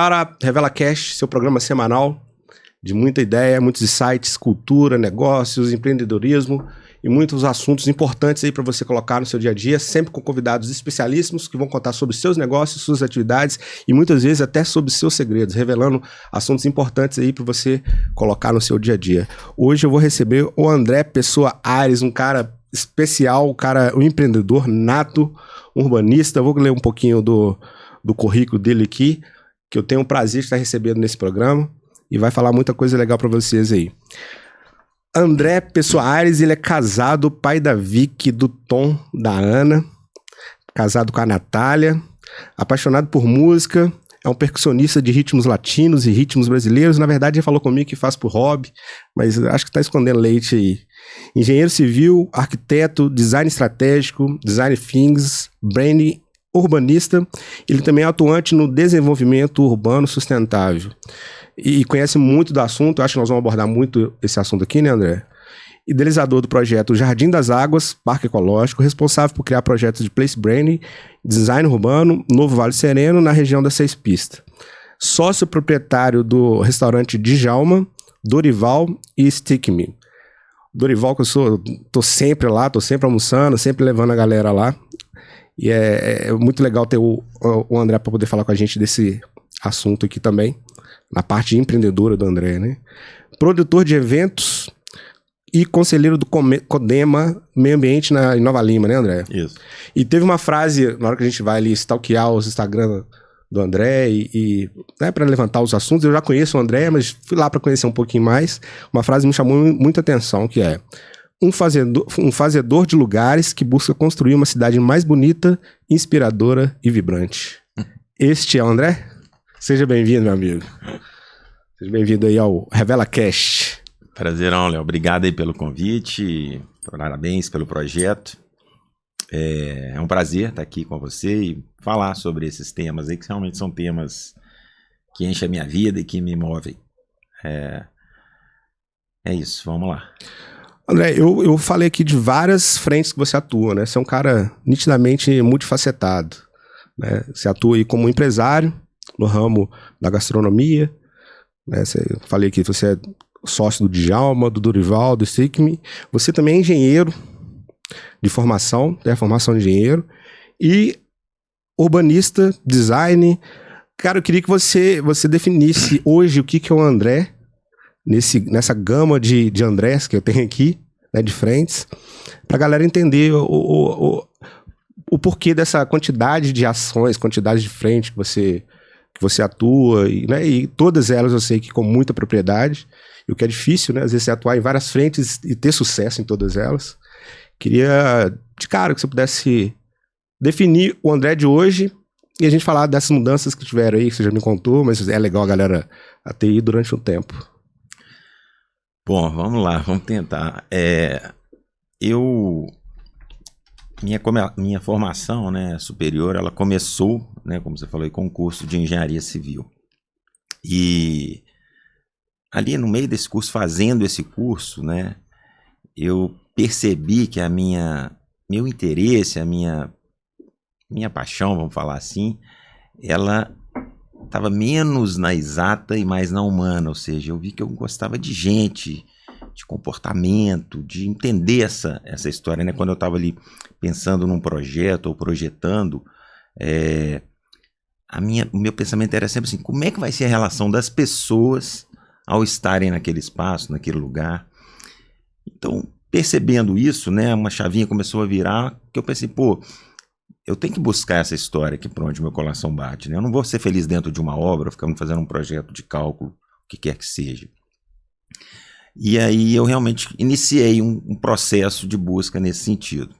para Revela Cash, seu programa semanal de muita ideia, muitos insights, cultura, negócios, empreendedorismo e muitos assuntos importantes aí para você colocar no seu dia a dia, sempre com convidados especialíssimos que vão contar sobre seus negócios, suas atividades e muitas vezes até sobre seus segredos, revelando assuntos importantes aí para você colocar no seu dia a dia. Hoje eu vou receber o André Pessoa Aires, um cara especial, um empreendedor nato, um urbanista. Eu vou ler um pouquinho do currículo dele aqui, que eu tenho o prazer de estar recebendo nesse programa e vai falar muita coisa legal para vocês aí. André Pessoa Aires, ele é casado, pai da Vicky, do Tom, da Ana, casado com a Natália, apaixonado por música, é um percussionista de ritmos latinos e ritmos brasileiros. Na verdade, ele falou comigo que faz por hobby, mas acho que está escondendo leite aí. Engenheiro civil, arquiteto, design estratégico, design things, branding, urbanista. Ele também é atuante no desenvolvimento urbano sustentável e conhece muito do assunto. Eu acho que nós vamos abordar muito esse assunto aqui, né, André? Idealizador do projeto Jardim das Águas, Parque Ecológico, responsável por criar projetos de place branding, design urbano, Novo Vale Sereno, na região das 6 Pistas. Sócio proprietário do restaurante Djalma, Dorival e Stick Me. Dorival, que tô sempre lá, tô sempre almoçando, sempre levando a galera lá. E é muito legal ter o André para poder falar com a gente desse assunto aqui também, na parte empreendedora do André, né? Produtor de eventos e conselheiro do Codema Meio Ambiente em Nova Lima, né, André? Isso. E teve uma frase, na hora que a gente vai ali stalkear os Instagram do André né, para levantar os assuntos, eu já conheço o André, mas fui lá para conhecer um pouquinho mais. Uma frase me chamou muita atenção, que é: um fazedor de lugares que busca construir uma cidade mais bonita, inspiradora e vibrante. Este é o André? Seja bem-vindo, meu amigo. Seja bem-vindo aí ao Revela Cash. Prazerão, Léo. Obrigado aí pelo convite. Parabéns pelo projeto. É um prazer estar aqui com você e falar sobre esses temas aí, que realmente são temas que enchem a minha vida e que me movem. É isso, vamos lá. André, eu falei aqui de várias frentes que você atua, né? Você é um cara nitidamente multifacetado, né? Você atua aí como empresário no ramo da gastronomia, né? Falei aqui, você é sócio do Djalma, do Dorival, do Stickme. Você também é engenheiro de formação, tem a formação de engenheiro, e urbanista, design. Cara, eu queria que você definisse hoje o que é o André, nessa gama de Andrés que eu tenho aqui, né, de frentes, pra galera entender o porquê dessa quantidade de ações, quantidade de frente que você atua, né, e todas elas eu sei que com muita propriedade, e o que é difícil, né, às vezes você atuar em várias frentes e ter sucesso em todas elas. Queria, de cara, que você pudesse definir o André de hoje e a gente falar dessas mudanças que tiveram aí, que você já me contou, mas é legal a galera ter ido durante um tempo. Bom, vamos lá, vamos tentar. Minha formação, né, superior, ela começou, né, como você falou, com um curso de engenharia civil. E ali no meio desse curso, fazendo esse curso, né, eu percebi que meu interesse, a minha paixão, vamos falar assim, ela estava menos na exata e mais na humana, ou seja, eu vi que eu gostava de gente, de comportamento, de entender essa história, né? Quando eu estava ali pensando num projeto ou projetando, o meu pensamento era sempre assim: como é que vai ser a relação das pessoas ao estarem naquele espaço, naquele lugar? Então, percebendo isso, né, uma chavinha começou a virar, que eu pensei, eu tenho que buscar essa história aqui por onde meu coração bate, né? Eu não vou ser feliz dentro de uma obra, ficando fazendo um projeto de cálculo, o que quer que seja. E aí eu realmente iniciei um processo de busca nesse sentido.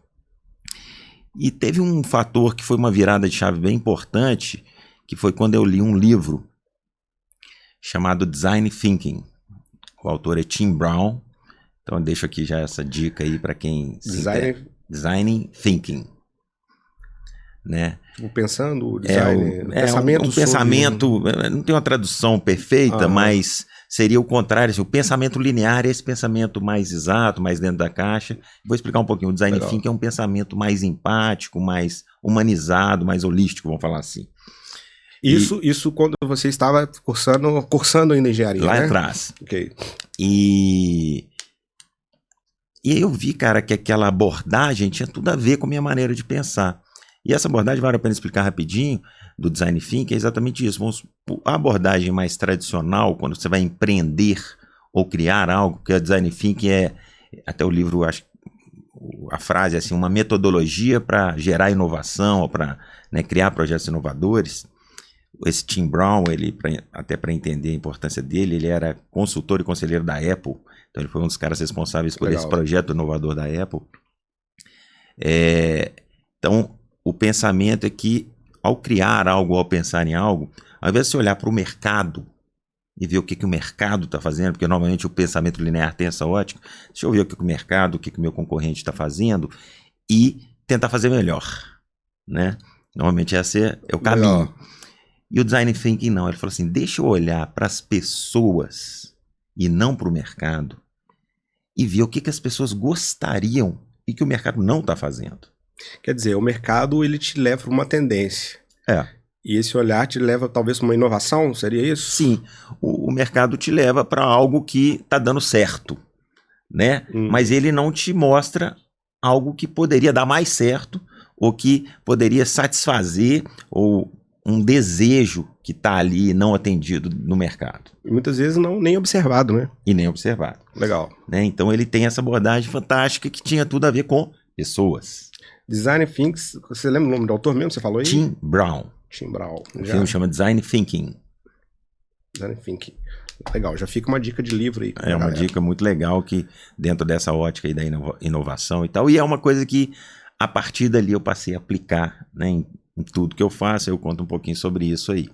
E teve um fator que foi uma virada de chave bem importante, que foi quando eu li um livro chamado Design Thinking. O autor é Tim Brown. Então eu deixo aqui já essa dica aí para quem... Design Thinking. Né? Pensando, o design, pensamento um pensamento, não tem uma tradução perfeita, mas seria o contrário, assim, o pensamento linear é esse pensamento mais exato, mais dentro da caixa. Vou explicar um pouquinho. O design thinking é um pensamento mais empático, mais humanizado, mais holístico, vamos falar assim. Isso quando você estava cursando ainda engenharia, Lá né? atrás. Ok. E aí eu vi, cara, que aquela abordagem tinha tudo a ver com a minha maneira de pensar. E essa abordagem, vale a pena explicar rapidinho, do Design Thinking, é exatamente isso. A abordagem mais tradicional, quando você vai empreender ou criar algo, que a Design Thinking até o livro, acho, a frase é assim, uma metodologia para gerar inovação, ou para, né, criar projetos inovadores. Esse Tim Brown, até para entender a importância dele, ele era consultor e conselheiro da Apple. Então ele foi um dos caras responsáveis por esse projeto inovador da Apple. Então o pensamento é que ao criar algo, ao pensar em algo, ao invés de você olhar para o mercado e ver o que o mercado está fazendo, porque normalmente o pensamento linear tem essa ótica, deixa eu ver o que o mercado, o que o meu concorrente está fazendo e tentar fazer melhor, né? Normalmente esse é o caminho. Legal. E o Design Thinking não, ele falou assim, deixa eu olhar para as pessoas e não para o mercado e ver o que as pessoas gostariam e que o mercado não está fazendo. Quer dizer, o mercado ele te leva para uma tendência. E esse olhar te leva talvez para uma inovação, seria isso? Sim, o mercado te leva para algo que está dando certo, né? Mas ele não te mostra algo que poderia dar mais certo ou que poderia satisfazer ou um desejo que está ali não atendido no mercado. E muitas vezes nem observado, né? E nem observado. Legal. Né? Então ele tem essa abordagem fantástica que tinha tudo a ver com pessoas. Design Thinking, você lembra o nome do autor mesmo? Você falou aí? Tim Brown. Tim Brown. O filme chama Design Thinking. Design Thinking. Legal, já fica uma dica de livro aí. É uma dica muito legal que dentro dessa ótica aí da inovação e tal. E é uma coisa que a partir dali eu passei a aplicar, né, em tudo que eu faço. Eu conto um pouquinho sobre isso aí.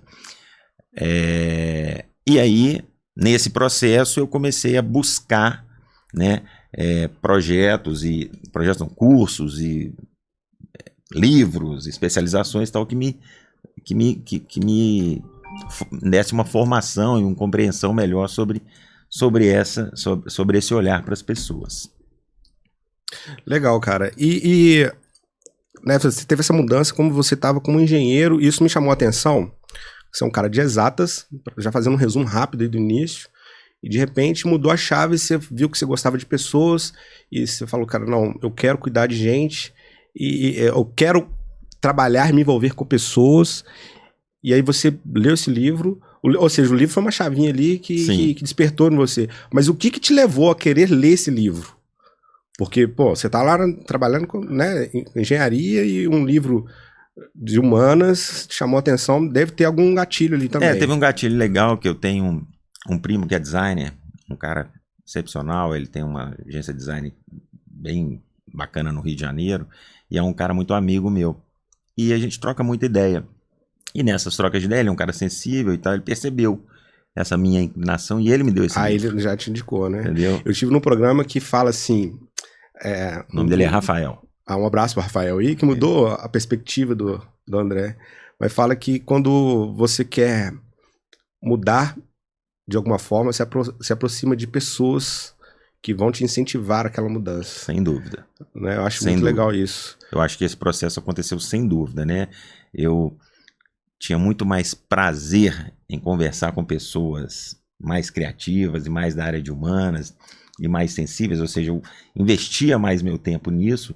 E aí, nesse processo, eu comecei a buscar, né, projetos, cursos e livros, especializações tal, que me desse uma formação e uma compreensão melhor sobre esse olhar para as pessoas. Legal, cara. Né, você teve essa mudança como você estava como engenheiro, e isso me chamou a atenção. Você é um cara de exatas, já fazendo um resumo rápido aí do início, e de repente mudou a chave, você viu que você gostava de pessoas, e você falou, cara, não, eu quero cuidar de gente, e eu quero trabalhar, me envolver com pessoas. E aí você leu esse livro, ou seja, o livro foi uma chavinha ali que despertou em você. Mas o que te levou a querer ler esse livro? Porque, pô, você tá lá trabalhando com, né, em engenharia, e um livro de humanas te chamou a atenção, deve ter algum gatilho ali também. Teve um gatilho legal, que eu tenho um primo que é designer, um cara excepcional, ele tem uma agência de design bem bacana no Rio de Janeiro, e é um cara muito amigo meu. E a gente troca muita ideia. E nessas trocas de ideia, ele é um cara sensível e tal, ele percebeu essa minha inclinação e ele me deu esse livro. Ele já te indicou, né? Entendeu? Eu estive num programa que fala assim... o nome dele é Rafael. Um abraço para Rafael aí, que mudou a perspectiva do André. Mas fala que quando você quer mudar de alguma forma, se aproxima de pessoas que vão te incentivar aquela mudança. Sem dúvida. Né? Eu acho muito legal isso. Eu acho que esse processo aconteceu sem dúvida, né? Eu tinha muito mais prazer em conversar com pessoas mais criativas e mais da área de humanas e mais sensíveis, ou seja, eu investia mais meu tempo nisso,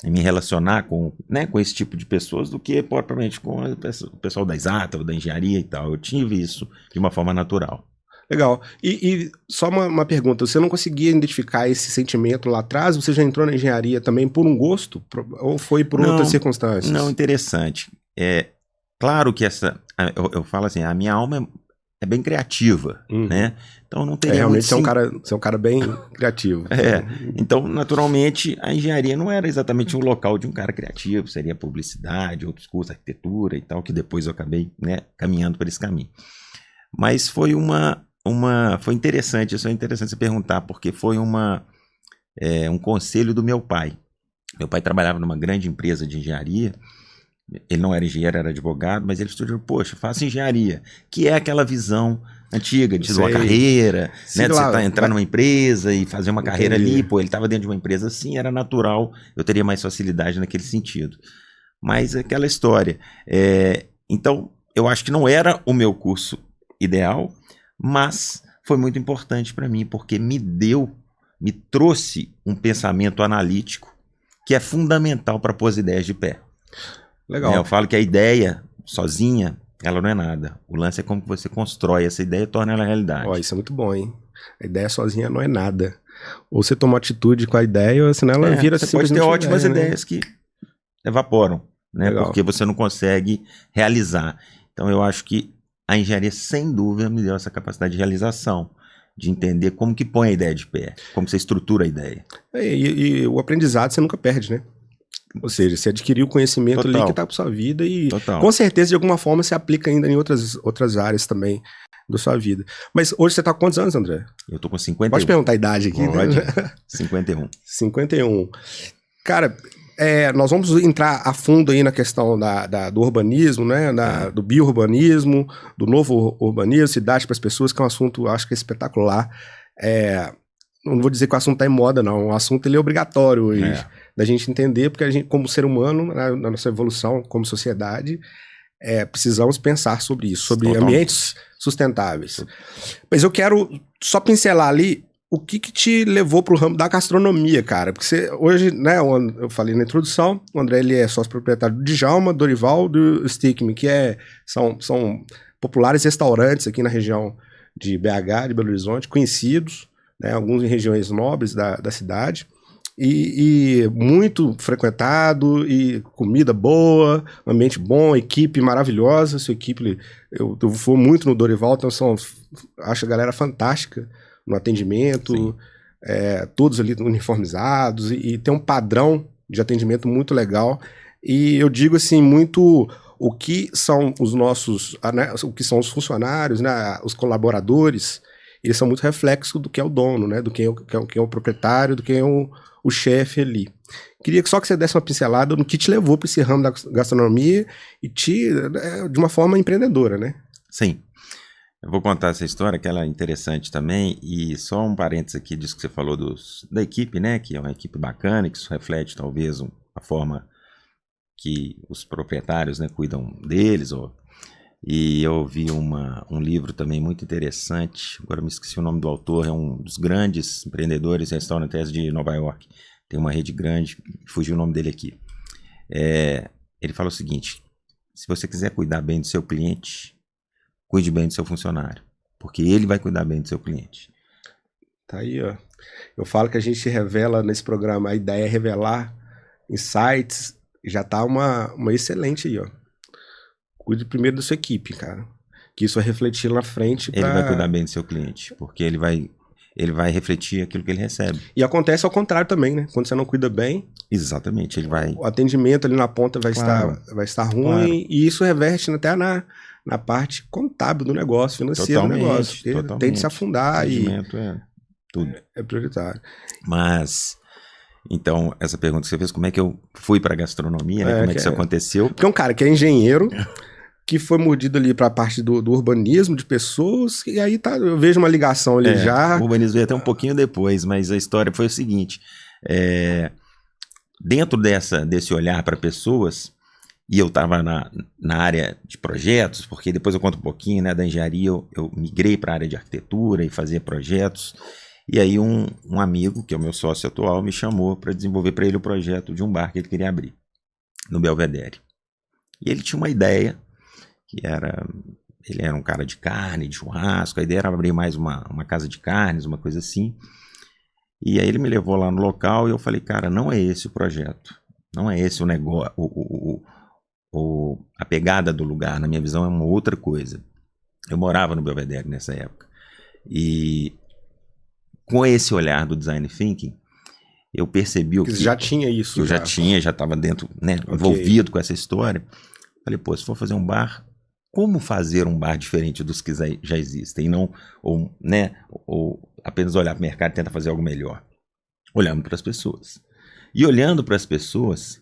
em me relacionar com esse tipo de pessoas, do que propriamente com o pessoal da exata ou da engenharia e tal. Eu tive isso de uma forma natural. Legal. E só uma pergunta, você não conseguia identificar esse sentimento lá atrás? Você já entrou na engenharia também por um gosto? Ou foi por outras circunstâncias? Não, interessante. Claro que eu falo assim, a minha alma é bem criativa, né? Então não teria realmente você é um cara bem criativo. Então, naturalmente, a engenharia não era exatamente um local de um cara criativo, seria publicidade, outros cursos, arquitetura e tal, que depois eu acabei, né, caminhando por esse caminho. Mas foi foi interessante, isso é interessante você perguntar, porque foi um conselho do meu pai. Meu pai trabalhava numa grande empresa de engenharia. Ele não era engenheiro, era advogado, mas ele estudou, poxa, faça engenharia, que é aquela visão antiga de uma carreira, né, de você entrar numa empresa e fazer uma carreira ali. Pô, ele estava dentro de uma empresa assim, era natural, eu teria mais facilidade naquele sentido. Mas aquela história. Então, eu acho que não era o meu curso ideal, mas foi muito importante para mim, porque me trouxe um pensamento analítico que é fundamental para pôr as ideias de pé. Legal. Eu falo que a ideia sozinha, ela não é nada. O lance é como que você constrói essa ideia e torna ela realidade. Ó, isso é muito bom, hein? A ideia sozinha não é nada. Ou você toma atitude com a ideia, ou senão ela vira você pode ter simplesmente ótimas ideia, né? ideias que evaporam, né? Legal. Porque você não consegue realizar. Então eu acho que a engenharia, sem dúvida, me deu essa capacidade de realização, de entender como que põe a ideia de pé, como você estrutura a ideia. E o aprendizado você nunca perde, né? Ou seja, você adquiriu o conhecimento ali Total. que tá pra sua vida e Total. com certeza de alguma forma você aplica ainda em outras áreas também da sua vida. Mas hoje você tá com quantos anos, André? Eu tô com 51. Pode perguntar a idade aqui, Pode. né? 51. 51. Cara, nós vamos entrar a fundo aí na questão do urbanismo, né? Do biourbanismo, do novo urbanismo, cidade para as pessoas, que é um assunto, acho que é espetacular. Não vou dizer que o assunto está em moda, não. O assunto ele é obrigatório hoje, da gente entender, porque a gente, como ser humano, na nossa evolução, como sociedade, precisamos pensar sobre isso, sobre ambientes sustentáveis. Mas eu quero só pincelar ali o que te levou para o ramo da gastronomia, cara? Porque você, hoje, né, eu falei na introdução, o André ele é sócio proprietário do Djalma, Dorival, do Stickme, que são populares restaurantes aqui na região de BH, de Belo Horizonte, conhecidos, né, alguns em regiões nobres da cidade, e muito frequentado, e comida boa, ambiente bom, equipe maravilhosa, sua equipe, eu vou muito no Dorival, então acho a galera fantástica no atendimento, todos ali uniformizados, e tem um padrão de atendimento muito legal, e eu digo assim, muito o que são os nossos, né, o que são os funcionários, né, os colaboradores, eles são muito reflexo do que é o dono, né, do quem é o proprietário, do quem é o chefe ali. Queria só que você desse uma pincelada no que te levou para esse ramo da gastronomia e de uma forma empreendedora, né? Sim. Eu vou contar essa história, que ela é interessante também, e só um parênteses aqui disso que você falou da equipe, né, que é uma equipe bacana, que isso reflete talvez a forma que os proprietários, né, cuidam deles, e eu vi um livro também muito interessante, agora me esqueci o nome do autor, é um dos grandes empreendedores restaurantes de Nova York, tem uma rede grande, fugiu o nome dele aqui. Ele fala o seguinte: se você quiser cuidar bem do seu cliente, cuide bem do seu funcionário, porque ele vai cuidar bem do seu cliente. Tá aí, ó. Eu falo que a gente revela nesse programa, a ideia é revelar insights, já tá uma excelente aí, ó. Cuide primeiro da sua equipe, cara. Que isso vai refletir lá na frente. Ele vai cuidar bem do seu cliente, porque ele vai refletir aquilo que ele recebe. E acontece ao contrário também, né? Quando você não cuida bem... Exatamente, ele vai... O atendimento ali na ponta vai estar ruim, claro. E isso reverte até na parte contábil do negócio, financeiro do negócio. Tem de se afundar. Atendimento tudo. É prioritário. Mas... Então, essa pergunta que você fez, como é que eu fui para a gastronomia, né? Como é que isso aconteceu? Porque é um cara que é engenheiro, que foi mordido ali para a parte do urbanismo de pessoas, e aí eu vejo uma ligação ali já. O urbanismo veio até um pouquinho depois, mas a história foi o seguinte: dentro desse olhar para pessoas, e eu estava na área de projetos, porque depois eu conto um pouquinho, né, da engenharia, eu migrei para a área de arquitetura e fazia projetos. E aí um amigo, que é o meu sócio atual, me chamou para desenvolver para ele o projeto de um bar que ele queria abrir, no Belvedere. E ele tinha uma ideia, ele era um cara de carne, de churrasco, a ideia era abrir mais uma casa de carnes, uma coisa assim. E aí ele me levou lá no local e eu falei, cara, não é esse o projeto, não é esse o negócio, a pegada do lugar, na minha visão, é uma outra coisa. Eu morava no Belvedere nessa época. E... com esse olhar do design thinking, eu percebi que já tinha isso. Que eu já estava dentro, né, envolvido com essa história. Falei, pô, se for fazer um bar, como fazer um bar diferente dos que já existem? E não, ou apenas olhar para o mercado e tentar fazer algo melhor. Olhando para as pessoas. E olhando para as pessoas,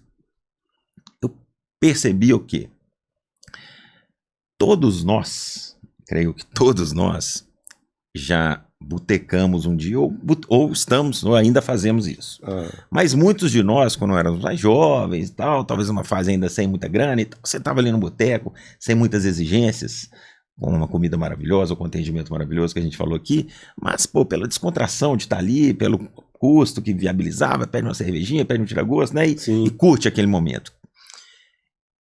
eu percebi o quê? Todos nós, creio que todos nós, já botecamos um dia, ou estamos, ou ainda fazemos isso. Mas muitos de nós, quando éramos mais jovens e tal, talvez uma fase ainda sem muita grana, e tal, você estava ali no boteco, sem muitas exigências, com uma comida maravilhosa, com um atendimento maravilhoso que a gente falou aqui, mas, pô, pela descontração de estar ali, pelo custo que viabilizava, pede uma cervejinha, pede um tira-gosto, né? E curte aquele momento.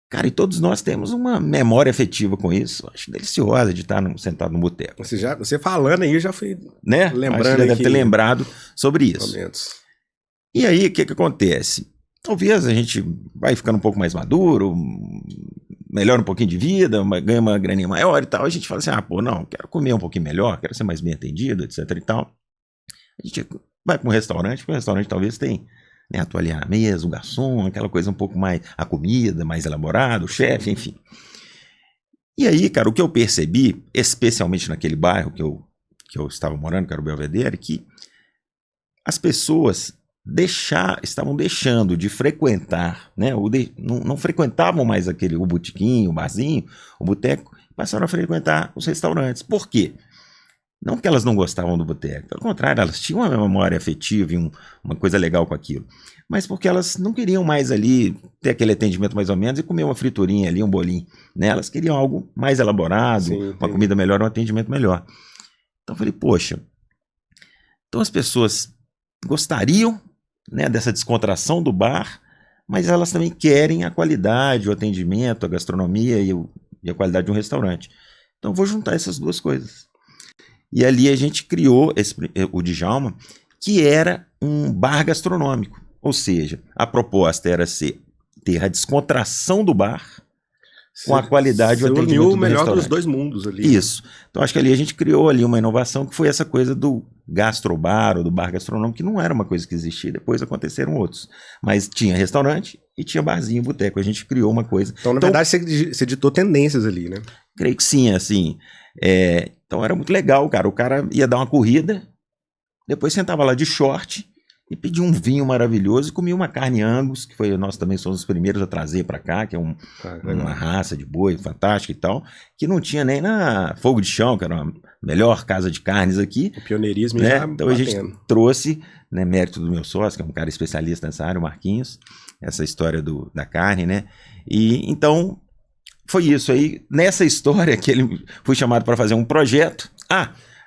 Cara, e todos nós temos uma memória afetiva com isso. Acho deliciosa de estar sentado no boteco. Você falando aí, eu já fui lembrando. Acho que já deve ter lembrado sobre isso. Momentos. E aí, o que acontece? Talvez a gente vai ficando um pouco mais maduro, melhora um pouquinho de vida, ganha uma graninha maior e tal. A gente fala assim, não, quero comer um pouquinho melhor, quero ser mais bem atendido, etc e tal. A gente vai para um restaurante, porque o restaurante talvez tem, né, a toalha na mesa, o garçom, aquela coisa um pouco mais, a comida mais elaborada, o chefe, enfim. E aí, cara, o que eu percebi, especialmente naquele bairro que eu estava morando, que era o Belvedere, que as pessoas estavam deixando de frequentar, né? Não frequentavam mais o botequinho, o barzinho, o boteco, passaram a frequentar os restaurantes. Por quê? Não que elas não gostavam do boteco, pelo contrário, elas tinham uma memória afetiva e uma coisa legal com aquilo, mas porque elas não queriam mais ali ter aquele atendimento mais ou menos e comer uma friturinha ali, um bolinho, né? Elas queriam algo mais elaborado, uma comida melhor, um atendimento melhor. Então eu falei, poxa, então as pessoas gostariam, né, dessa descontração do bar, mas elas também querem a qualidade, o atendimento, a gastronomia e a qualidade de um restaurante. Então eu vou juntar essas duas coisas. E ali a gente criou o Djalma, que era um bar gastronômico. Ou seja, a proposta era ter a descontração do bar com a qualidade do atendimento do restaurante. Uniu o melhor dos dois mundos ali. Isso. Então acho que ali a gente criou ali uma inovação que foi essa coisa do gastrobar ou do bar gastronômico, que não era uma coisa que existia, depois aconteceram outros. Mas tinha restaurante e tinha barzinho, boteco. A gente criou uma coisa. Então, na verdade, você ditou tendências ali, né? Creio que sim, assim. Então era muito legal, cara. O cara ia dar uma corrida, depois sentava lá de short e pedia um vinho maravilhoso e comia uma carne Angus, que nós também somos os primeiros a trazer para cá, que é uma raça de boi fantástica e tal, que não tinha nem na Fogo de Chão, que era a melhor casa de carnes aqui. O pioneirismo, né? Então a gente trouxe, né, mérito do meu sócio, que é um cara especialista nessa área, o Marquinhos, essa história da carne, né? E então foi isso aí. Nessa história que ele fui chamado para fazer um projeto.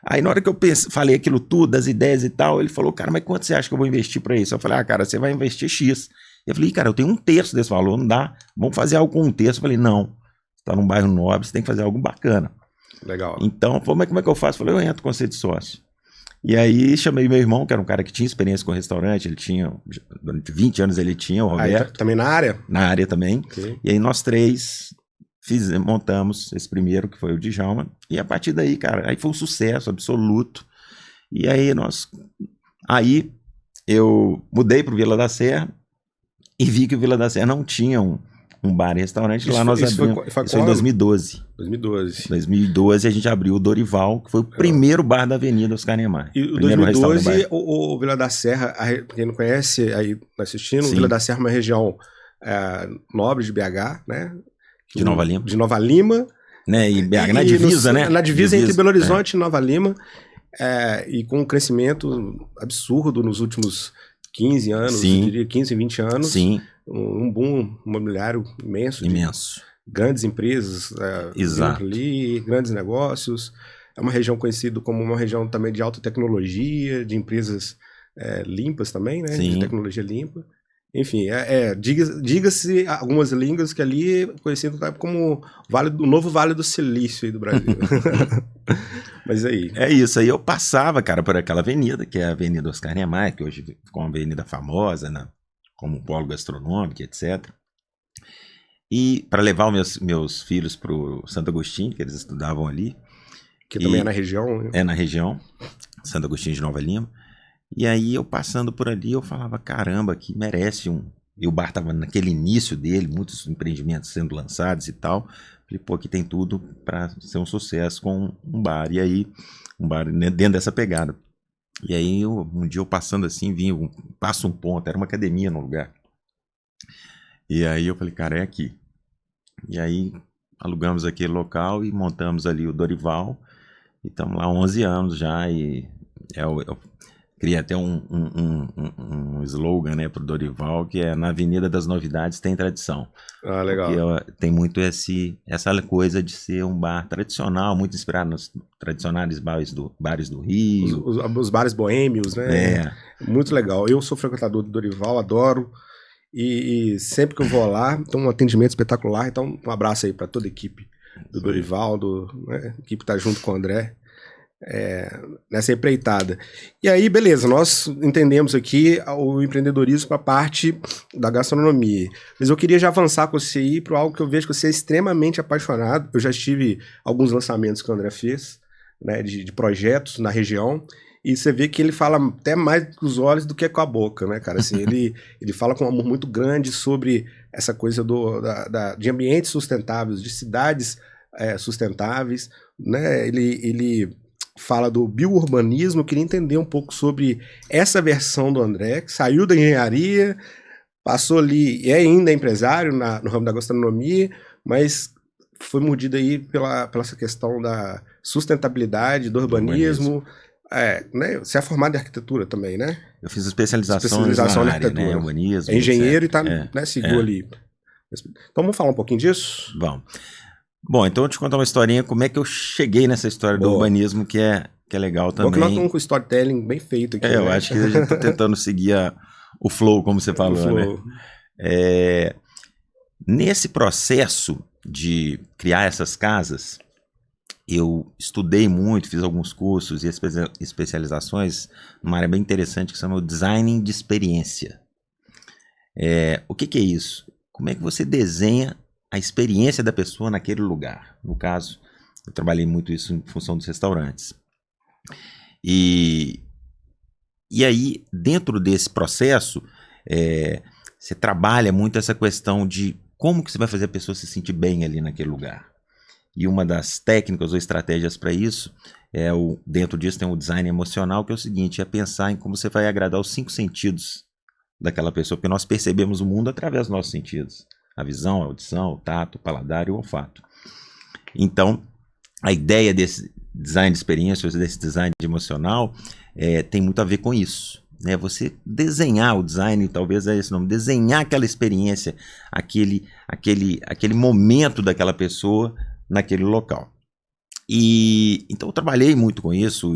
Aí na hora que eu falei aquilo tudo, das ideias e tal, ele falou, cara, mas quanto você acha que eu vou investir para isso? Eu falei, cara, você vai investir X. Eu falei, cara, eu tenho 1/3 desse valor, não dá. Vamos fazer algo com 1/3. Eu falei, não, você tá num bairro nobre, você tem que fazer algo bacana. Legal. Então, mas como é que eu faço? Eu falei, eu entro com você de sócio. E aí chamei meu irmão, que era um cara que tinha experiência com restaurante, ele tinha, durante 20 anos ele tinha, o Roberto. Também na área? Na área também. Okay. E aí nós três montamos esse primeiro, que foi o Djalma, e a partir daí, cara, aí foi um sucesso absoluto. E aí eu mudei pro Vila da Serra e vi que o Vila da Serra não tinha um bar e restaurante. Lá nós abrimos. Isso foi em 2012. 2012 a gente abriu o Dorival, que foi o primeiro bar da Avenida Oscar Niemeyer. E em 2012, o Vila da Serra, quem não conhece aí assistindo, o Vila da Serra é uma região nobre de BH, né? De Nova Lima. De Nova Lima. Né? E BH, na divisa, né? Na divisa entre Belo Horizonte e Nova Lima. E com um crescimento absurdo nos últimos 15 anos, eu diria 15, 20 anos. Sim. Um boom imobiliário imenso. Imenso. Grandes empresas ali, grandes negócios. É uma região conhecida como uma região também de alta tecnologia, de empresas limpas também, né? Sim. De tecnologia limpa. Enfim, diga-se algumas línguas que ali é conhecido como o novo Vale do Silício aí do Brasil. Mas aí... É isso, aí eu passava, cara, por aquela avenida, que é a Avenida Oscar Niemeyer, que hoje ficou uma avenida famosa, né, como um polo gastronômico, etc. E para levar os meus filhos para o Santo Agostinho, que eles estudavam ali. Que também é na região, né? É na região, Santo Agostinho de Nova Lima. E aí eu passando por ali, eu falava, caramba, que merece E o bar tava naquele início dele, muitos empreendimentos sendo lançados e tal. Falei, pô, aqui tem tudo para ser um sucesso com um bar. E aí, um bar dentro dessa pegada. E aí, um dia eu passando assim, passo um ponto, era uma academia no lugar. E aí eu falei, cara, é aqui. E aí alugamos aquele local e montamos ali o Dorival. E estamos lá há 11 anos já e Eu queria até um slogan, né, para o Dorival, que é: na Avenida das Novidades tem tradição. Ah, legal. Porque tem muito essa coisa de ser um bar tradicional, muito inspirado nos tradicionais bares do Rio. Os bares boêmios, né? Muito legal. Eu sou frequentador do Dorival, adoro. E sempre que eu vou lá, tem um atendimento espetacular. Então, um abraço aí para toda a equipe do Dorival, né? A equipe tá junto com o André. Nessa empreitada. E aí, beleza, nós entendemos aqui o empreendedorismo para a parte da gastronomia. Mas eu queria já avançar com você aí para algo que eu vejo que você é extremamente apaixonado. Eu já tive alguns lançamentos que o André fez, né, de projetos na região, e você vê que ele fala até mais com os olhos do que com a boca, né, cara? Assim, ele fala com um amor muito grande sobre essa coisa de ambientes sustentáveis, de cidades sustentáveis, né? Ele fala do biourbanismo. Eu queria entender um pouco sobre essa versão do André, que saiu da engenharia, passou ali, e ainda é empresário no ramo da gastronomia, mas foi mordido aí pela essa questão da sustentabilidade, do urbanismo. Né? Você é formado em arquitetura também, né? Eu fiz especialização na área, né? Urbanismo. É engenheiro etc. Né, seguiu ali. Então vamos falar um pouquinho disso? Vamos. Bom, então eu vou te contar uma historinha, como é que eu cheguei nessa história do urbanismo, que é legal também. Porque nós estamos com storytelling bem feito aqui. Eu acho que a gente está tentando seguir o flow, como você falou, né? Nesse processo de criar essas casas, eu estudei muito, fiz alguns cursos e especializações numa área bem interessante que se chama o design de experiência. O que é isso? Como é que você desenha a experiência da pessoa naquele lugar? No caso, eu trabalhei muito isso em função dos restaurantes. E aí, dentro desse processo, você trabalha muito essa questão de como que você vai fazer a pessoa se sentir bem ali naquele lugar. E uma das técnicas ou estratégias para isso, dentro disso tem o design emocional, que é o seguinte: é pensar em como você vai agradar os 5 sentidos daquela pessoa, porque nós percebemos o mundo através dos nossos sentidos. A visão, a audição, o tato, o paladar e o olfato. Então, a ideia desse design de experiência, desse design emocional, tem muito a ver com isso. Né? Você desenhar o design, talvez é esse nome, desenhar aquela experiência, aquele momento daquela pessoa naquele local. Então, eu trabalhei muito com isso.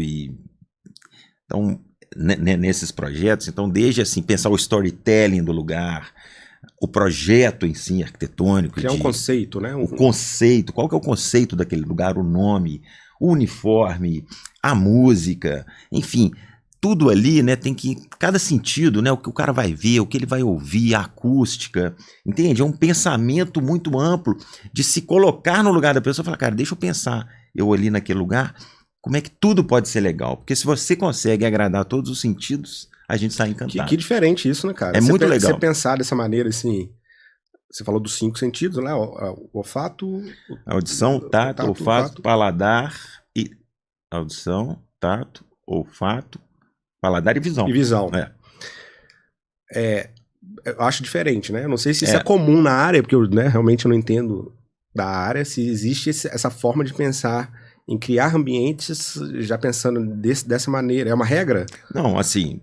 Então, nesses projetos, então, desde assim, pensar o storytelling do lugar, o projeto em si, arquitetônico. Que é um conceito, né? O conceito, qual que é o conceito daquele lugar, o nome, o uniforme, a música, enfim, tudo ali, né, tem que, cada sentido, né, o que o cara vai ver, o que ele vai ouvir, a acústica, entende? É um pensamento muito amplo de se colocar no lugar da pessoa e falar: cara, deixa eu pensar, eu ali naquele lugar, como é que tudo pode ser legal? Porque se você consegue agradar todos os sentidos, a gente sai encantado. Que diferente isso, né, cara? Muito legal. Você pensar dessa maneira, assim, você falou dos 5 sentidos, né? O olfato... Audição, tato, olfato, paladar e... Audição, tato, olfato, paladar e visão. E visão. Eu acho diferente, né? Eu não sei se isso é comum na área, porque eu, né, realmente não entendo da área, se existe essa forma de pensar em criar ambientes já pensando dessa maneira. É uma regra? Não, assim...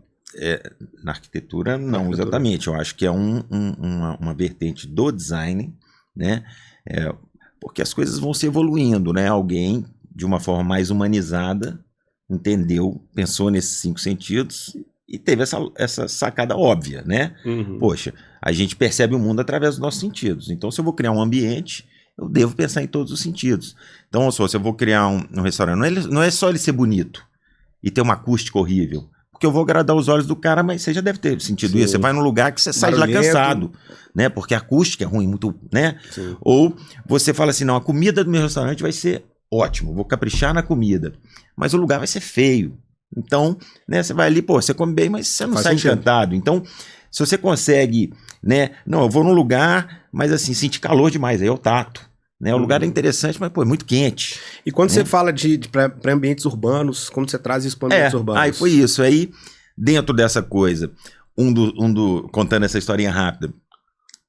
na arquitetura não exatamente, eu acho que é uma vertente do design, né? Porque as coisas vão se evoluindo, né? Alguém de uma forma mais humanizada entendeu, pensou nesses 5 sentidos e teve essa sacada óbvia, né? Poxa, a gente percebe o mundo através dos nossos sentidos, então se eu vou criar um ambiente, eu devo pensar em todos os sentidos. Então, se eu vou criar um restaurante, não é só ele ser bonito e ter uma acústica horrível, porque eu vou agradar os olhos do cara, mas você já deve ter sentido isso. Você vai num lugar que você sai de lá cansado, né? Porque a acústica é ruim, muito, né? Sim. Ou você fala assim: não, a comida do meu restaurante vai ser ótimo, vou caprichar na comida, mas o lugar vai ser feio. Então, né, você vai ali, você come bem, mas você não sai encantado. Então, se você consegue, né? Não, eu vou num lugar, mas assim, sentir calor demais, aí é o tato. Né? O lugar é interessante, mas é muito quente. E quando você fala para ambientes urbanos, como você traz isso para ambientes urbanos? Aí foi isso. Aí, dentro dessa coisa, contando essa historinha rápida,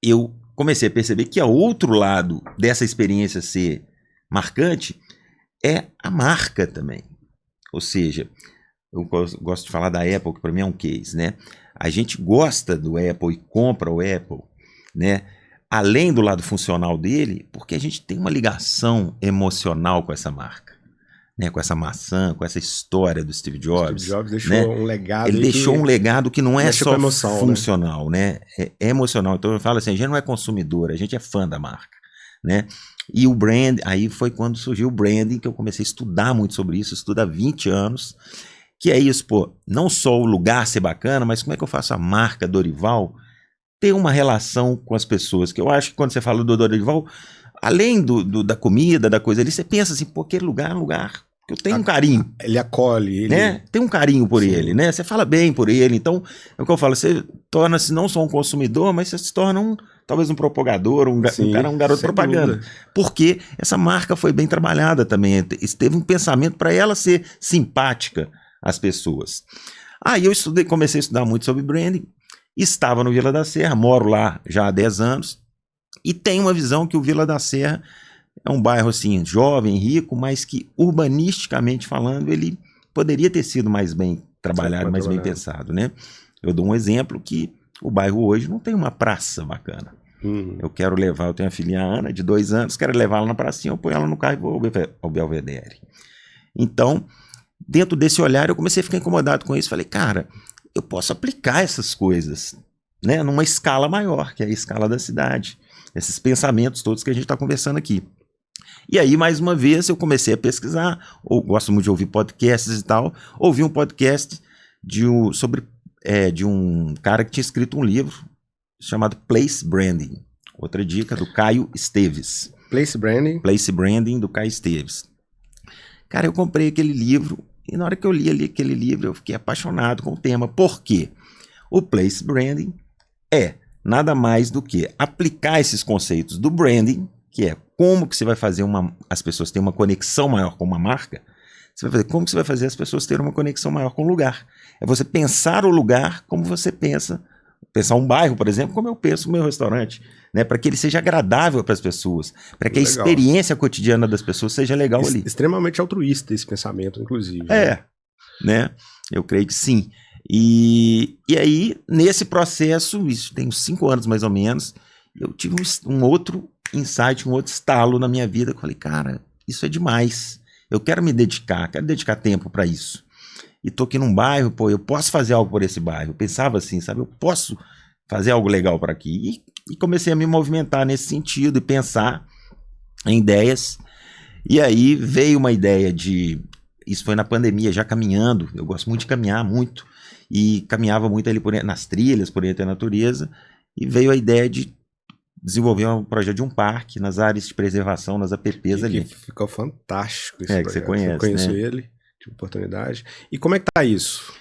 eu comecei a perceber que o outro lado dessa experiência ser marcante é a marca também. Ou seja, eu gosto de falar da Apple, que para mim é um case, né? A gente gosta do Apple e compra o Apple, né? Além do lado funcional dele, porque a gente tem uma ligação emocional com essa marca, né? Com essa maçã, com essa história do Steve Jobs. Steve Jobs deixou né? um legado. Ele deixou um legado que não é só emoção, funcional, né? É emocional. Então eu falo assim, a gente não é consumidor, a gente é fã da marca, né? E o brand, aí foi quando surgiu o branding, que eu comecei a estudar muito sobre isso, estudo há 20 anos, que é isso, pô, não só o lugar ser bacana, mas como é que eu faço a marca Dorival ter uma relação com as pessoas, que eu acho que quando você fala do Dorival, além da comida, da coisa ali, você pensa assim, pô, aquele lugar é um lugar que eu tenho um carinho. Ele acolhe, né? Tem um carinho por Sim. ele, né? Você fala bem por ele, então, é o que eu falo, você torna-se não só um consumidor, mas você se torna talvez um propagador, um garoto propaganda. Dúvida. Porque essa marca foi bem trabalhada também, teve um pensamento para ela ser simpática às pessoas. Aí eu comecei a estudar muito sobre branding, estava no Vila da Serra, moro lá já há 10 anos, e tenho uma visão que o Vila da Serra é um bairro assim, jovem, rico, mas que urbanisticamente falando, ele poderia ter sido mais bem trabalhado, mais bem pensado, né? Eu dou um exemplo que o bairro hoje não tem uma praça bacana. Eu quero levar, eu tenho a filhinha Ana, de 2 anos, quero levar ela na pracinha, eu ponho ela no carro e vou ao Belvedere. Então, dentro desse olhar, eu comecei a ficar incomodado com isso. Falei, cara, eu posso aplicar essas coisas, né, numa escala maior, que é a escala da cidade. Esses pensamentos todos que a gente está conversando aqui. E aí, mais uma vez, eu comecei a pesquisar, ou gosto muito de ouvir podcasts e tal, ouvi um podcast de um cara que tinha escrito um livro chamado Place Branding. Outra dica do Caio Esteves. Place Branding. Place Branding, do Caio Esteves. Cara, eu comprei aquele livro e na hora que eu li ali aquele livro, eu fiquei apaixonado com o tema. Por quê? O Place Branding é nada mais do que aplicar esses conceitos do branding, que é como que você vai fazer as pessoas terem uma conexão maior com uma marca. Como que você vai fazer as pessoas terem uma conexão maior com o lugar. É você pensar o lugar como você pensar um bairro, por exemplo, como eu penso o meu restaurante, né? Para que ele seja agradável para as pessoas, para que a experiência cotidiana das pessoas seja legal ali. Extremamente altruísta esse pensamento, inclusive. Né? Eu creio que sim. E aí, nesse processo, isso tem uns 5 anos mais ou menos, eu tive um outro insight, um outro estalo na minha vida, que eu falei, cara, isso é demais. Eu quero me dedicar, quero dedicar tempo para isso. E tô aqui num bairro, pô, eu posso fazer algo por esse bairro. Eu pensava assim, sabe, eu posso fazer algo legal por aqui. E comecei a me movimentar nesse sentido e pensar em ideias. E aí veio uma ideia isso foi na pandemia, já caminhando, eu gosto muito de caminhar, muito, e caminhava muito ali nas trilhas, por entre a natureza, e veio a ideia de desenvolver um projeto de um parque nas áreas de preservação, nas APPs ali. Que ficou fantástico esse projeto. Que você conhece, eu conheço, né? ele, tive oportunidade. E como é que tá isso?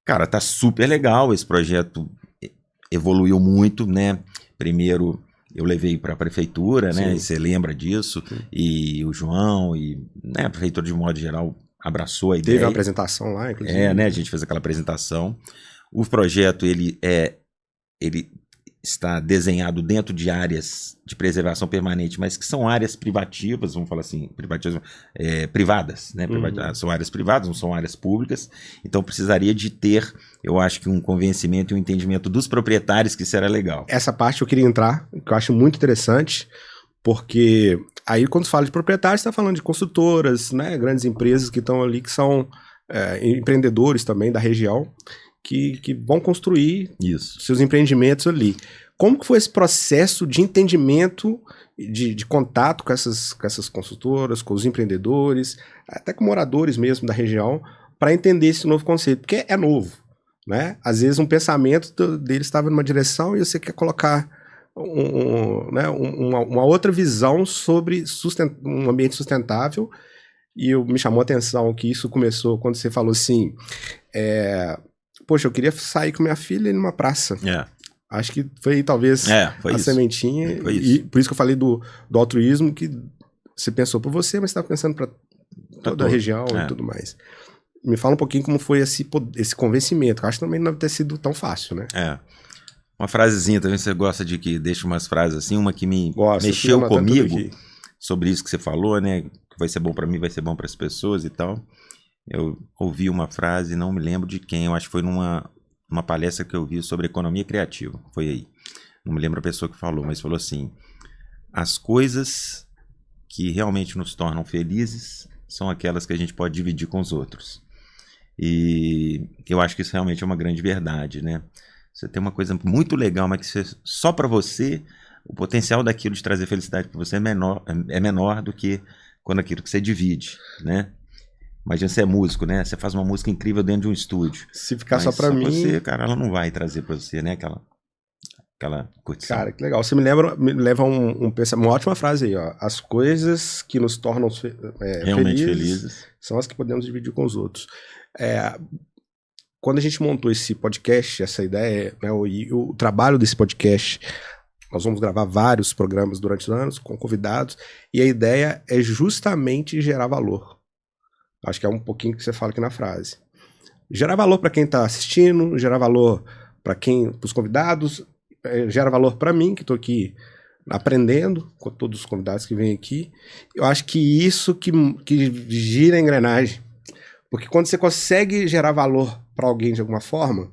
Cara, tá super legal, esse projeto evoluiu muito, né? Primeiro eu levei para a prefeitura, né? E você lembra disso, e o João, e né, a prefeitura de modo geral abraçou a ideia. Teve uma apresentação lá, inclusive. Né? A gente fez aquela apresentação. O projeto, ele está desenhado dentro de áreas de preservação permanente, mas que são áreas privativas, vamos falar assim, privadas, né? São áreas privadas, não são áreas públicas, então precisaria de ter, eu acho que um convencimento e um entendimento dos proprietários que isso era legal. Essa parte eu queria entrar, que eu acho muito interessante, porque aí quando se fala de proprietários, você está falando de construtoras, né? Grandes empresas que estão ali, que são empreendedores também da região, que vão construir seus empreendimentos ali. Como que foi esse processo de entendimento, de contato com essas consultoras, com os empreendedores, até com moradores mesmo da região, para entender esse novo conceito? Porque é novo, né? Às vezes um pensamento deles estava numa direção e você quer colocar uma outra visão sobre um ambiente sustentável. E me chamou a atenção que isso começou quando você falou assim... Poxa, eu queria sair com minha filha numa praça. Acho que foi talvez foi isso. Sementinha. Foi e por isso que eu falei do altruísmo, que você pensou por você, mas estava pensando para toda a região e tudo mais. Me fala um pouquinho como foi esse convencimento. Eu acho que também não deve ter sido tão fácil, né? Uma frasezinha também, você gosta de que deixa umas frases assim, uma que mexeu comigo sobre isso que você falou, né? Que vai ser bom para mim, vai ser bom para as pessoas e tal. eu ouvi uma frase, não me lembro de quem, eu acho que foi numa palestra que eu vi sobre economia criativa, foi aí. Não me lembro a pessoa que falou, mas falou assim: as coisas que realmente nos tornam felizes são aquelas que a gente pode dividir com os outros. E eu acho que isso realmente é uma grande verdade, né? Você tem uma coisa muito legal, mas que só para você, o potencial daquilo de trazer felicidade para você é menor do que quando aquilo que você divide, né? Imagina, você é músico, né? Você faz uma música incrível dentro de um estúdio. Se ficar Mas só pra mim... você, cara, ela não vai trazer para você, né? Aquela curtição. Cara, que legal. Você me leva uma ótima frase aí, ó. As coisas que nos tornam Realmente felizes são as que podemos dividir com os outros. Quando a gente montou esse podcast, essa ideia, né, o trabalho desse podcast, nós vamos gravar vários programas durante os anos com convidados, e a ideia é justamente gerar valor. Acho que é um pouquinho que você fala aqui na frase. Gerar valor para quem está assistindo, gerar valor para os convidados, gera valor para mim, que estou aqui aprendendo com todos os convidados que vêm aqui. Eu acho que isso que gira a engrenagem. Porque quando você consegue gerar valor para alguém de alguma forma,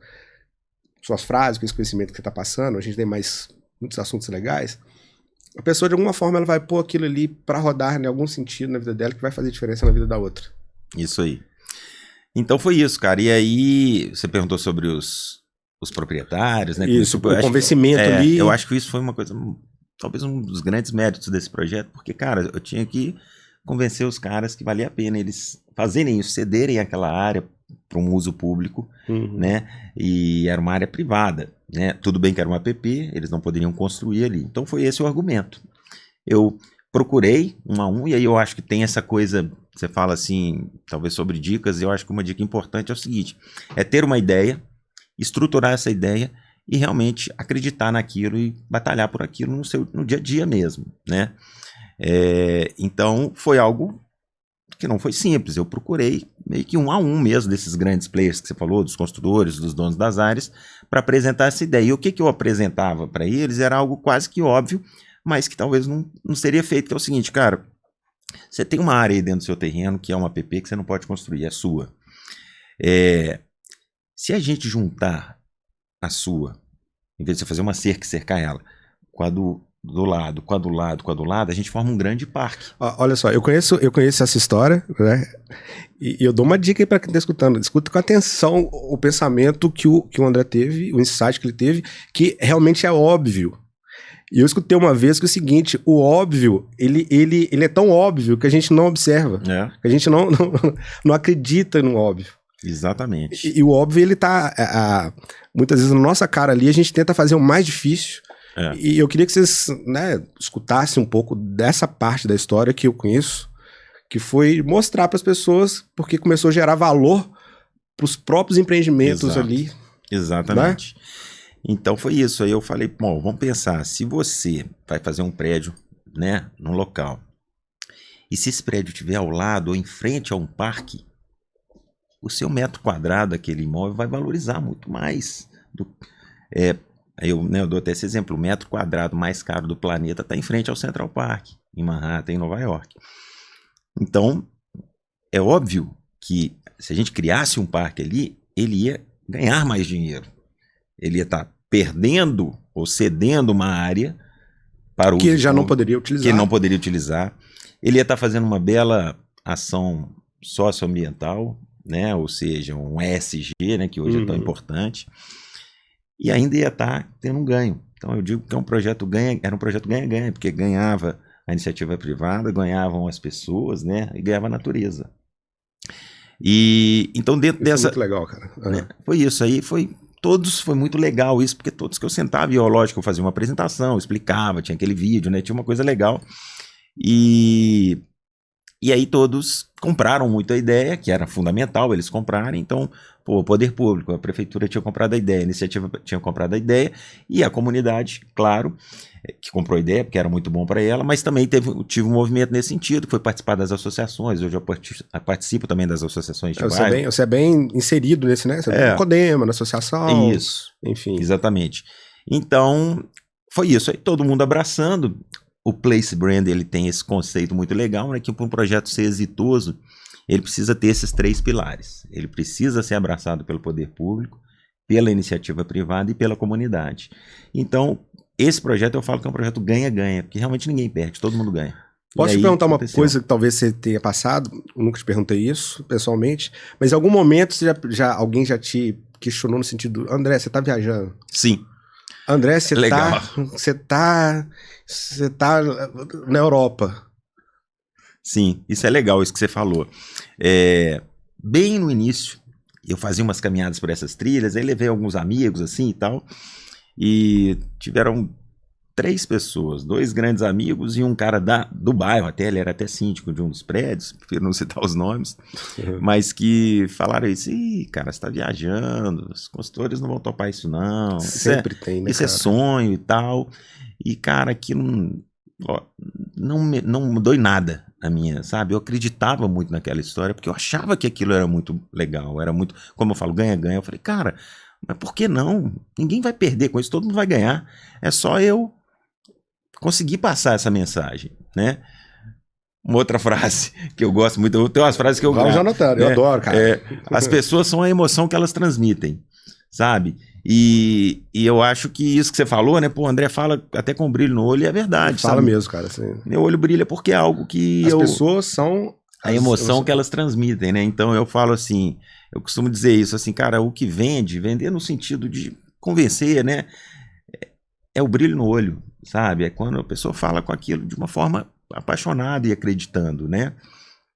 suas frases, com esse conhecimento que você está passando, a gente tem muitos assuntos legais, a pessoa de alguma forma ela vai pôr aquilo ali para rodar em algum sentido na vida dela que vai fazer diferença na vida da outra. Isso aí. Então foi isso, cara. E aí, você perguntou sobre os proprietários, né? Isso, o convencimento ali. Eu acho que isso foi uma coisa, talvez um dos grandes méritos desse projeto, porque, cara, eu tinha que convencer os caras que valia a pena eles fazerem isso, cederem aquela área para um uso público, né? E era uma área privada, né? Tudo bem que era uma app, eles não poderiam construir ali. Então foi esse o argumento. Eu procurei um a um, e aí eu acho que tem essa coisa, você fala assim, talvez sobre dicas, eu acho que uma dica importante é o seguinte, é ter uma ideia, estruturar essa ideia e realmente acreditar naquilo e batalhar por aquilo no dia a dia mesmo, né? Então foi algo que não foi simples, eu procurei meio que um a um mesmo desses grandes players que você falou, dos construtores, dos donos das áreas, para apresentar essa ideia. E o que eu apresentava para eles era algo quase que óbvio, mas que talvez não seria feito, que é o seguinte, cara, você tem uma área aí dentro do seu terreno que é uma app que você não pode construir, é sua. Se a gente juntar a sua, em vez de você fazer uma cerca e cercar ela, com a do lado, com a do lado, com a do lado, a gente forma um grande parque. Olha só, eu conheço essa história, né? E eu dou uma dica aí para quem está escutando. Escuta com atenção o pensamento que o André teve, o insight que ele teve, que realmente é óbvio. E eu escutei uma vez que é o seguinte, o óbvio, ele é tão óbvio que a gente não observa. Que a gente não acredita no óbvio. Exatamente. E o óbvio, ele tá muitas vezes na nossa cara ali, a gente tenta fazer o mais difícil. E eu queria que vocês, né, escutassem um pouco dessa parte da história que eu conheço, que foi mostrar para as pessoas porque começou a gerar valor para os próprios empreendimentos ali. Exatamente. Né? Então foi isso. Aí eu falei, bom, vamos pensar, se você vai fazer um prédio, né, num local, e se esse prédio estiver ao lado ou em frente a um parque, o seu metro quadrado daquele imóvel vai valorizar muito mais. Eu dou até esse exemplo, o metro quadrado mais caro do planeta está em frente ao Central Park, em Manhattan, em Nova York. Então, é óbvio que se a gente criasse um parque ali, ele ia ganhar mais dinheiro. Ele ia estar perdendo ou cedendo uma área para o que ele já não poderia utilizar. Que ele não poderia utilizar. Ele ia estar fazendo uma bela ação socioambiental, né? Ou seja, um ESG, né? Que hoje é tão importante. E ainda ia estar tendo um ganho. Então eu digo que é um projeto era um projeto ganha-ganha, porque ganhava a iniciativa privada, ganhavam as pessoas, né? E ganhava a natureza. E então dentro dessa... É muito legal, cara. Né, foi isso aí, foi muito legal isso, porque todos que eu sentava, e lógico, eu fazia uma apresentação, explicava, tinha aquele vídeo, né? Tinha uma coisa legal. E aí todos compraram muito a ideia, que era fundamental eles comprarem. Então, o poder público, a prefeitura tinha comprado a ideia, a iniciativa tinha comprado a ideia, e a comunidade, claro, que comprou a ideia, porque era muito bom para ela, mas também tive um movimento nesse sentido, que foi participar das associações. Hoje eu participo também das associações de bairro. Você é bem inserido nesse, né? Você é no Codema, na associação. Isso. Enfim. Exatamente. Então, foi isso. Aí todo mundo abraçando. O Place Brand, ele tem esse conceito muito legal, né? Que para um projeto ser exitoso, ele precisa ter esses 3 pilares. Ele precisa ser abraçado pelo poder público, pela iniciativa privada e pela comunidade. Então, esse projeto eu falo que é um projeto ganha-ganha, porque realmente ninguém perde, todo mundo ganha. Posso te perguntar uma coisa que talvez você tenha passado? Eu nunca te perguntei isso, pessoalmente, mas em algum momento alguém já te questionou no sentido, André, você tá viajando? Sim. André, você tá na Europa. Sim, isso é legal, isso que você falou. Bem no início, eu fazia umas caminhadas por essas trilhas, aí levei alguns amigos assim e tal, e tiveram 3 pessoas, 2 grandes amigos e um cara do bairro, ele era até síndico de um dos prédios, prefiro não citar os nomes, mas que falaram isso, cara, você tá viajando, os consultores não vão topar isso não. Sempre tem, né, isso é sonho e tal. E, cara, aquilo não mudou em nada a minha, sabe? Eu acreditava muito naquela história, porque eu achava que aquilo era muito legal, era muito, como eu falo, ganha-ganha. Eu falei, cara, mas por que não? Ninguém vai perder com isso, todo mundo vai ganhar. É só eu conseguir passar essa mensagem, né? Uma outra frase que eu gosto muito, tem umas frases que eu gosto. Eu adoro, cara. As pessoas são a emoção que elas transmitem, sabe? E eu acho que isso que você falou, né? Pô, o André fala até com brilho no olho, e é verdade. Fala mesmo, cara. Assim. Meu olho brilha porque é algo que as pessoas são a emoção que elas transmitem, né? Então eu falo assim, eu costumo dizer isso, assim, cara, o que vender no sentido de convencer, né? É o brilho no olho, sabe? É quando a pessoa fala com aquilo de uma forma apaixonada e acreditando, né?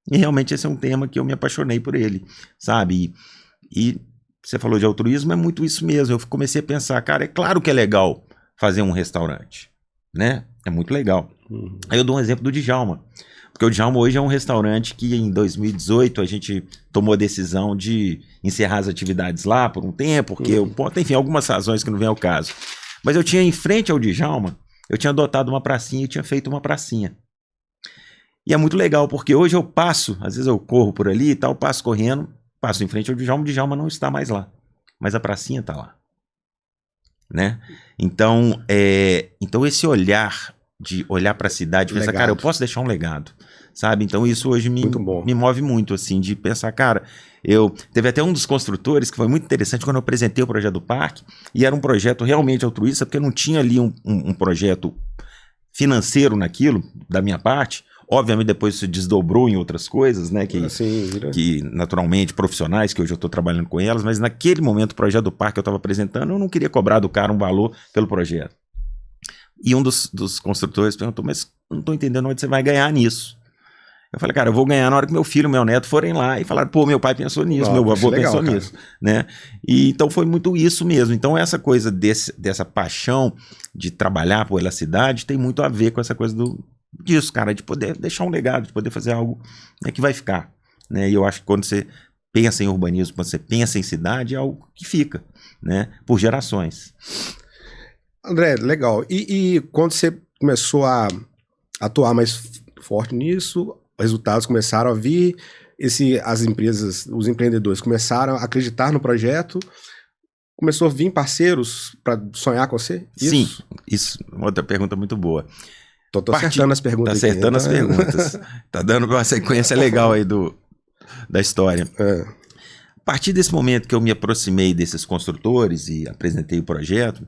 E realmente esse é um tema que eu me apaixonei por ele, sabe? E você falou de altruísmo, é muito isso mesmo. Eu comecei a pensar, cara, é claro que é legal fazer um restaurante, né? É muito legal. Aí eu dou um exemplo do Djalma, porque o Djalma hoje é um restaurante que em 2018 a gente tomou a decisão de encerrar as atividades lá por um tempo, porque, enfim, algumas razões que não vem ao caso. Mas eu tinha em frente ao Djalma, eu tinha adotado uma pracinha e tinha feito uma pracinha. E é muito legal, porque hoje eu passo, às vezes eu corro por ali e tal, passo correndo, passo em frente ao Djalma, o Djalma não está mais lá, mas a pracinha está lá, né? Então esse olhar de olhar para a cidade, pensar, cara, eu posso deixar um legado, sabe? Então isso hoje me move muito, assim, de pensar, cara, teve até um dos construtores que foi muito interessante quando eu apresentei o projeto do parque, e era um projeto realmente altruísta, porque não tinha ali um projeto financeiro naquilo, da minha parte. Obviamente depois isso desdobrou em outras coisas, né, que naturalmente profissionais, que hoje eu estou trabalhando com elas, mas naquele momento o projeto do parque que eu estava apresentando, eu não queria cobrar do cara um valor pelo projeto. E um dos construtores perguntou, mas não estou entendendo onde você vai ganhar nisso. Eu falei, cara, eu vou ganhar na hora que meu filho, meu neto forem lá e falaram, pô, meu pai pensou nisso, meu avô pensou nisso, né? E então foi muito isso mesmo. Então essa coisa dessa paixão de trabalhar pela cidade tem muito a ver com essa coisa disso, cara, de poder deixar um legado, de poder fazer algo, né, que vai ficar, né? E eu acho que quando você pensa em urbanismo, quando você pensa em cidade, é algo que fica, né, por gerações. André, legal. E quando você começou a atuar mais forte nisso, resultados começaram a vir, as empresas, os empreendedores começaram a acreditar no projeto, começou a vir parceiros para sonhar com você? Sim, isso é uma outra pergunta muito boa. Tô acertando as perguntas. Tá acertando as perguntas. Tá dando uma sequência legal aí da história. A partir desse momento que eu me aproximei desses construtores e apresentei o projeto,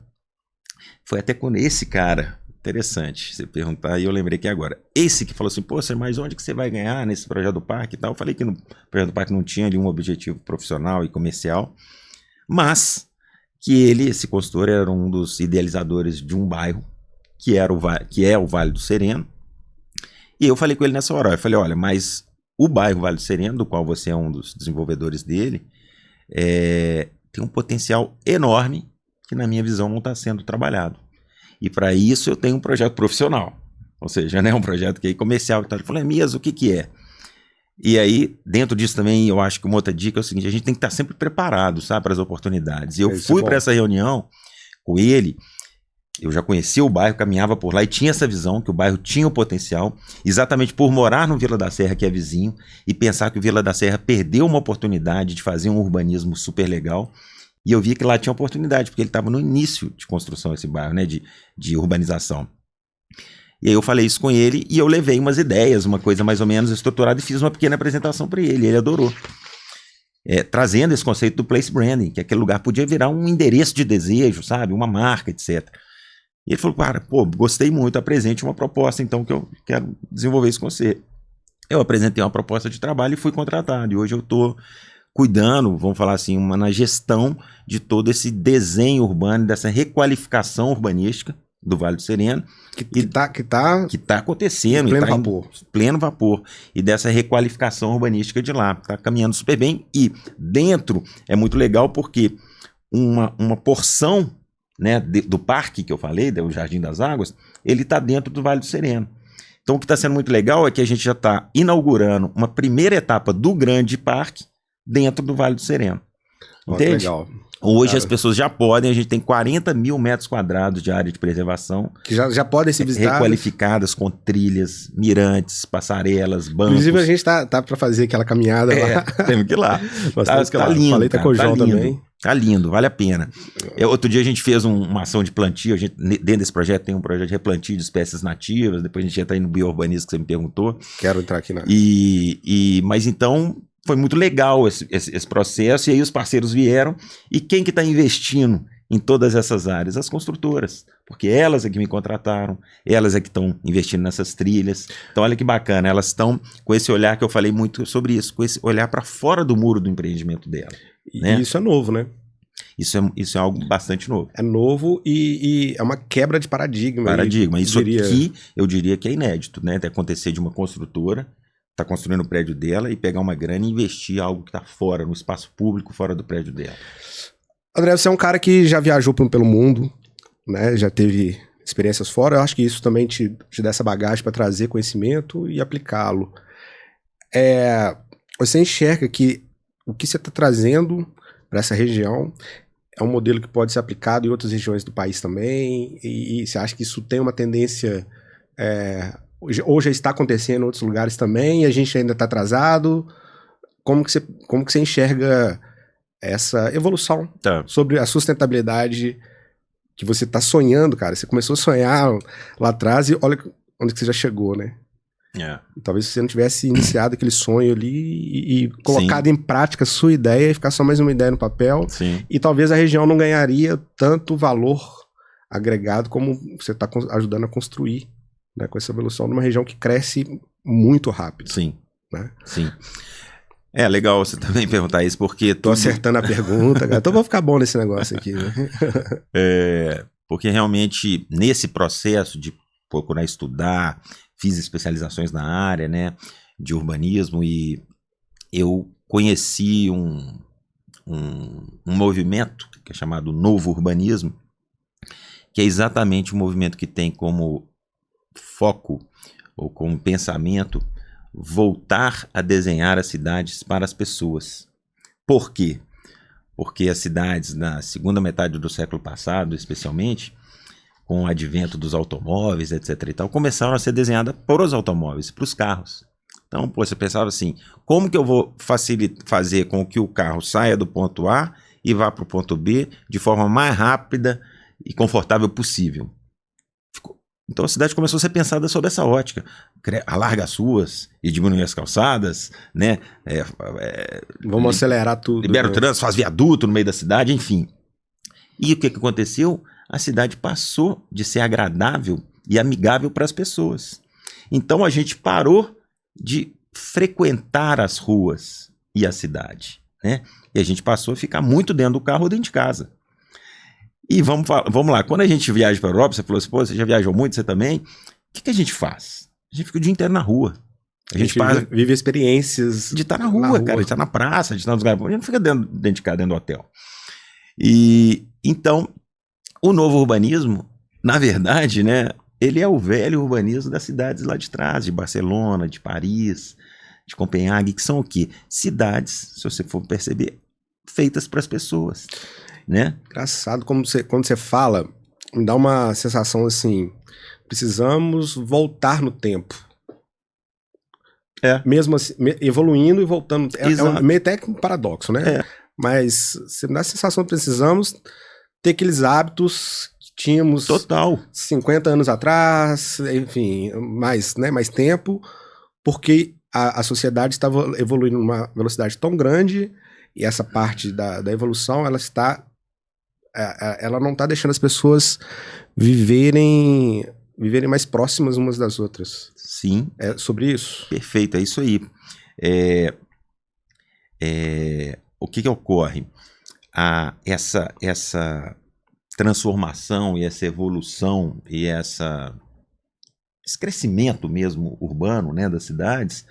foi até quando esse cara, interessante você perguntar, e eu lembrei que agora, esse que falou assim, pô, mas onde que você vai ganhar nesse projeto do parque e tal? Eu falei que no projeto do parque não tinha ali um objetivo profissional e comercial, mas que esse consultor era um dos idealizadores de um bairro, que é o Vale do Sereno. E eu falei com ele nessa hora, eu falei, olha, mas o bairro Vale do Sereno, do qual você é um dos desenvolvedores dele, tem um potencial enorme que na minha visão não está sendo trabalhado. E para isso eu tenho um projeto profissional, ou seja, né, um projeto que é comercial e tal. Ele falou, mesmo, o que é? E aí, dentro disso também, eu acho que uma outra dica é o seguinte, a gente tem que estar sempre preparado, sabe, para as oportunidades. E eu fui para essa reunião com ele. Eu já conhecia o bairro, caminhava por lá e tinha essa visão que o bairro tinha o potencial, exatamente por morar no Vila da Serra, que é vizinho, e pensar que o Vila da Serra perdeu uma oportunidade de fazer um urbanismo super legal. E eu vi que lá tinha oportunidade, porque ele estava no início de construção esse bairro, né, de urbanização. E aí eu falei isso com ele e eu levei umas ideias, uma coisa mais ou menos estruturada e fiz uma pequena apresentação para ele. Ele adorou. Trazendo esse conceito do place branding, que aquele lugar podia virar um endereço de desejo, sabe? Uma marca, etc. E ele falou, cara, pô, gostei muito, apresente uma proposta, então, que eu quero desenvolver isso com você. Eu apresentei uma proposta de trabalho e fui contratado. E hoje eu estou cuidando, vamos falar assim, na gestão de todo esse desenho urbano, dessa requalificação urbanística do Vale do Sereno. Que tá acontecendo. Pleno vapor. Pleno vapor. E dessa requalificação urbanística de lá. Está caminhando super bem. E dentro é muito legal porque uma porção, né, do parque que eu falei, o Jardim das Águas, ele está dentro do Vale do Sereno. Então o que está sendo muito legal é que a gente já está inaugurando uma primeira etapa do grande parque dentro do Vale do Sereno. Entende? Legal. Hoje as pessoas já podem, a gente tem 40 mil metros quadrados de área de preservação. Que já podem ser visitadas. Requalificadas com trilhas, mirantes, passarelas, bancos. Inclusive a gente tá para fazer aquela caminhada lá. Temos que ir lá. Tá lindo. Falei com o João também. Tá lindo, vale a pena. Outro dia a gente fez uma ação de plantio, dentro desse projeto tem um projeto de replantio de espécies nativas, depois a gente já tá indo no biourbanismo que você me perguntou. Quero entrar aqui na... Mas então... Foi muito legal esse processo, e aí os parceiros vieram, e quem que está investindo em todas essas áreas? As construtoras, porque elas é que me contrataram, elas é que estão investindo nessas trilhas. Então olha que bacana, elas estão com esse olhar que eu falei muito sobre isso, com esse olhar para fora do muro do empreendimento dela. E isso é novo, né? Isso é algo bastante novo. É novo e é uma quebra de paradigma. Isso aqui eu diria que é inédito, né? De acontecer de uma construtora está construindo o prédio dela e pegar uma grana e investir algo que está fora, no espaço público, fora do prédio dela. André, você é um cara que já viajou pelo mundo, né? Já teve experiências fora. Eu acho que isso também te dá essa bagagem para trazer conhecimento e aplicá-lo. Você enxerga que o que você está trazendo para essa região é um modelo que pode ser aplicado em outras regiões do país também? E você acha que isso tem uma tendência... ou já está acontecendo em outros lugares também, e a gente ainda está atrasado? Como que você enxerga essa evolução sobre a sustentabilidade que você está sonhando, cara? Você começou a sonhar lá atrás e olha onde que você já chegou, né? E talvez você não tivesse iniciado aquele sonho ali e colocado em prática a sua ideia e ficar só mais uma ideia no papel. Sim. E talvez a região não ganharia tanto valor agregado como você está ajudando a construir, né, com essa evolução de uma região que cresce muito rápido. Sim. Né? Sim. É legal você também perguntar isso, porque... Tô acertando a pergunta, cara. Então vou ficar bom nesse negócio aqui. Né? Porque realmente, nesse processo de procurar estudar, fiz especializações na área, né, de urbanismo, e eu conheci um movimento que é chamado Novo Urbanismo, que é exatamente o movimento que tem como foco ou como pensamento voltar a desenhar as cidades para as pessoas. Por quê? Porque as cidades na segunda metade do século passado, especialmente, com o advento dos automóveis, etc. e tal, começaram a ser desenhadas para os automóveis, para os carros. Então, você pensava assim, como que eu vou fazer com que o carro saia do ponto A e vá para o ponto B de forma mais rápida e confortável possível? Então a cidade começou a ser pensada sob essa ótica. Alarga as ruas e diminui as calçadas, né? Vamos acelerar tudo. Libera o trânsito, faz viaduto no meio da cidade, enfim. E o que aconteceu? A cidade passou de ser agradável e amigável para as pessoas. Então a gente parou de frequentar as ruas e a cidade, né? E a gente passou a ficar muito dentro do carro ou dentro de casa. E vamos lá, quando a gente viaja para a Europa, você falou assim, pô, você já viajou muito, você também? O que a gente faz? A gente fica o dia inteiro na rua. A gente vive experiências de estar na rua, cara, de estar na praça, de estar nos lugares. A gente não fica dentro de casa, dentro do hotel. E então, o novo urbanismo, na verdade, né, ele é o velho urbanismo das cidades lá de trás, de Barcelona, de Paris, de Copenhague, que são o quê? Cidades, se você for perceber, feitas para as pessoas. Né? Engraçado, quando você fala, me dá uma sensação assim, precisamos voltar no tempo. Mesmo assim, evoluindo e voltando. É meio até um paradoxo, né? Mas você me dá a sensação que precisamos ter aqueles hábitos tínhamos Total. 50 anos atrás, enfim, mais tempo, porque a sociedade estava evoluindo numa velocidade tão grande e essa parte da evolução, ela não está deixando as pessoas viverem mais próximas umas das outras. Sim. É sobre isso? Perfeito, é isso aí. O que ocorre? Essa transformação e essa evolução e esse crescimento mesmo urbano, né, das cidades,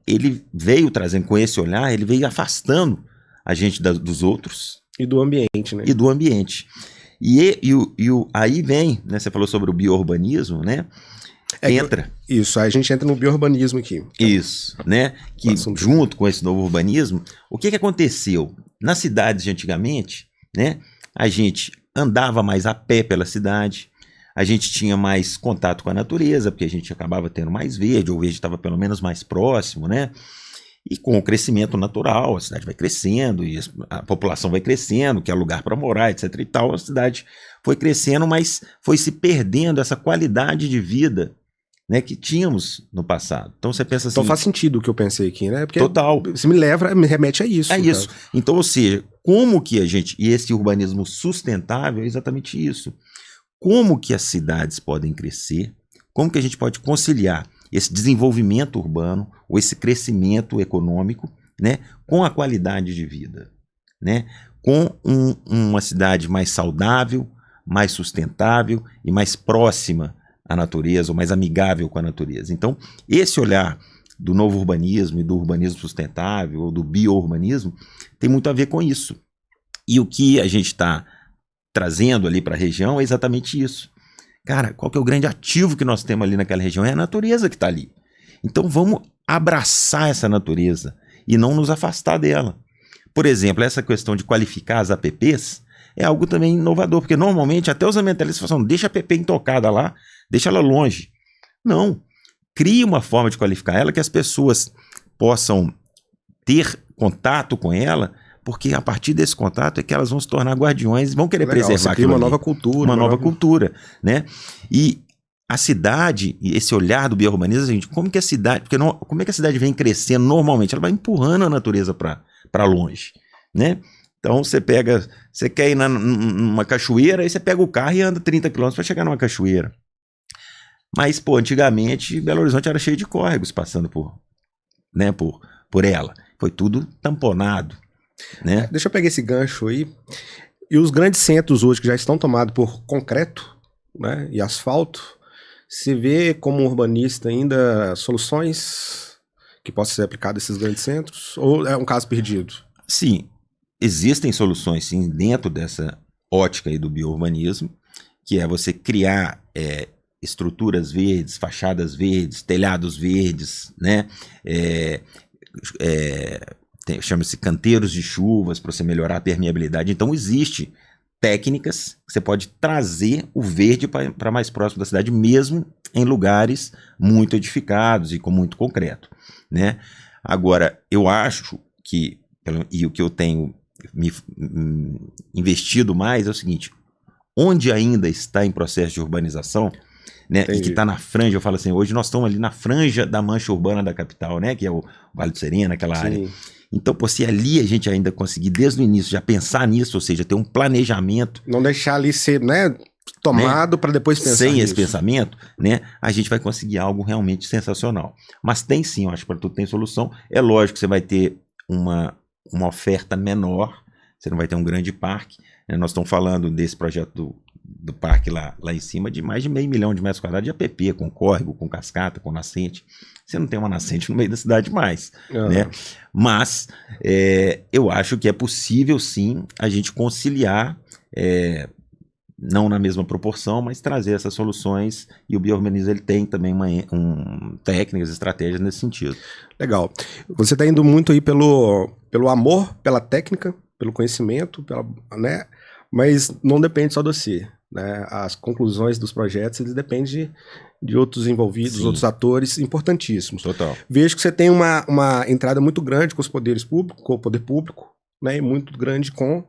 ele veio trazendo, com esse olhar, ele veio afastando a gente dos outros. E do ambiente, né? E do ambiente. Aí vem, né, você falou sobre o biorbanismo, né? Entra. Isso, aí a gente entra no biorbanismo aqui. Isso, né? Que junto com esse novo urbanismo, o que aconteceu? Nas cidades de antigamente, né, a gente andava mais a pé pela cidade, a gente tinha mais contato com a natureza, porque a gente acabava tendo mais verde, ou o verde estava pelo menos mais próximo, né? E com o crescimento natural, a cidade vai crescendo, e a população vai crescendo, que é lugar para morar, etc e tal, a cidade foi crescendo, mas foi se perdendo essa qualidade de vida, né, que tínhamos no passado. Então você pensa assim... Então faz sentido o que eu pensei aqui, né? Porque total. Você me remete a isso. É isso. Então, ou seja, como que a gente... E esse urbanismo sustentável é exatamente isso. Como que as cidades podem crescer? Como que a gente pode conciliar esse desenvolvimento urbano, ou esse crescimento econômico, né, com a qualidade de vida, né? Com uma cidade mais saudável, mais sustentável e mais próxima à natureza, ou mais amigável com a natureza. Então, esse olhar do novo urbanismo e do urbanismo sustentável, ou do biourbanismo, tem muito a ver com isso. E o que a gente está trazendo ali para a região é exatamente isso. Cara, qual que é o grande ativo que nós temos ali naquela região? É a natureza que está ali. Então vamos abraçar essa natureza e não nos afastar dela. Por exemplo, essa questão de qualificar as APPs é algo também inovador, porque normalmente até os ambientalistas falam, deixa a APP intocada lá, deixa ela longe. Não, crie uma forma de qualificar ela que as pessoas possam ter contato com ela, porque a partir desse contato é que elas vão se tornar guardiões e vão querer preservar aquilo. Uma nova cultura. Uma nova cultura, né? E a cidade, e esse olhar do biorbanismo, gente, como que a cidade, porque não, como é que a cidade vem crescendo normalmente? Ela vai empurrando a natureza para longe, né? Então você quer ir numa cachoeira, aí você pega o carro e anda 30 km para chegar numa cachoeira. Mas, pô, antigamente Belo Horizonte era cheio de córregos passando por ela. Foi tudo tamponado. Né? Deixa eu pegar esse gancho aí. E os grandes centros hoje que já estão tomados por concreto, né, e asfalto, você vê como urbanista ainda soluções que possam ser aplicadas a esses grandes centros? Ou é um caso perdido? Sim, existem soluções sim, dentro dessa ótica aí do biourbanismo, que é você criar estruturas verdes, fachadas verdes, telhados verdes, né? Chama-se canteiros de chuvas para você melhorar a permeabilidade. Então existe técnicas que você pode trazer o verde para mais próximo da cidade, mesmo em lugares muito edificados e com muito concreto, né? Agora, eu acho que, e o que eu tenho me investido mais é o seguinte, onde ainda está em processo de urbanização, né, e que está na franja, eu falo assim, hoje nós estamos ali na franja da mancha urbana da capital, né, que é o Vale do Serena, aquela área. Então, se ali a gente ainda conseguir, desde o início, já pensar nisso, ou seja, ter um planejamento... Não deixar ali ser, né, tomado, né, para depois pensar sem nisso. Esse pensamento, né, a gente vai conseguir algo realmente sensacional. Mas tem sim, eu acho que para tudo tem solução. É lógico que você vai ter uma oferta menor, você não vai ter um grande parque. Né? Nós estamos falando desse projeto do parque lá em cima de mais de 500 mil de metros quadrados de APP, com córrego, com cascata, com nascente. Você não tem uma nascente no meio da cidade mais, né? Mas eu acho que é possível sim a gente conciliar, não na mesma proporção, mas trazer essas soluções, e o biourbanismo ele tem também técnicas, estratégias nesse sentido. Legal. Você está indo muito aí pelo amor, pela técnica, pelo conhecimento, né? Mas não depende só de você. Né? As conclusões dos projetos eles dependem de outros envolvidos, sim, outros atores importantíssimos. Total. Vejo que você tem uma entrada muito grande com os poderes públicos, com o poder público, né? E muito grande com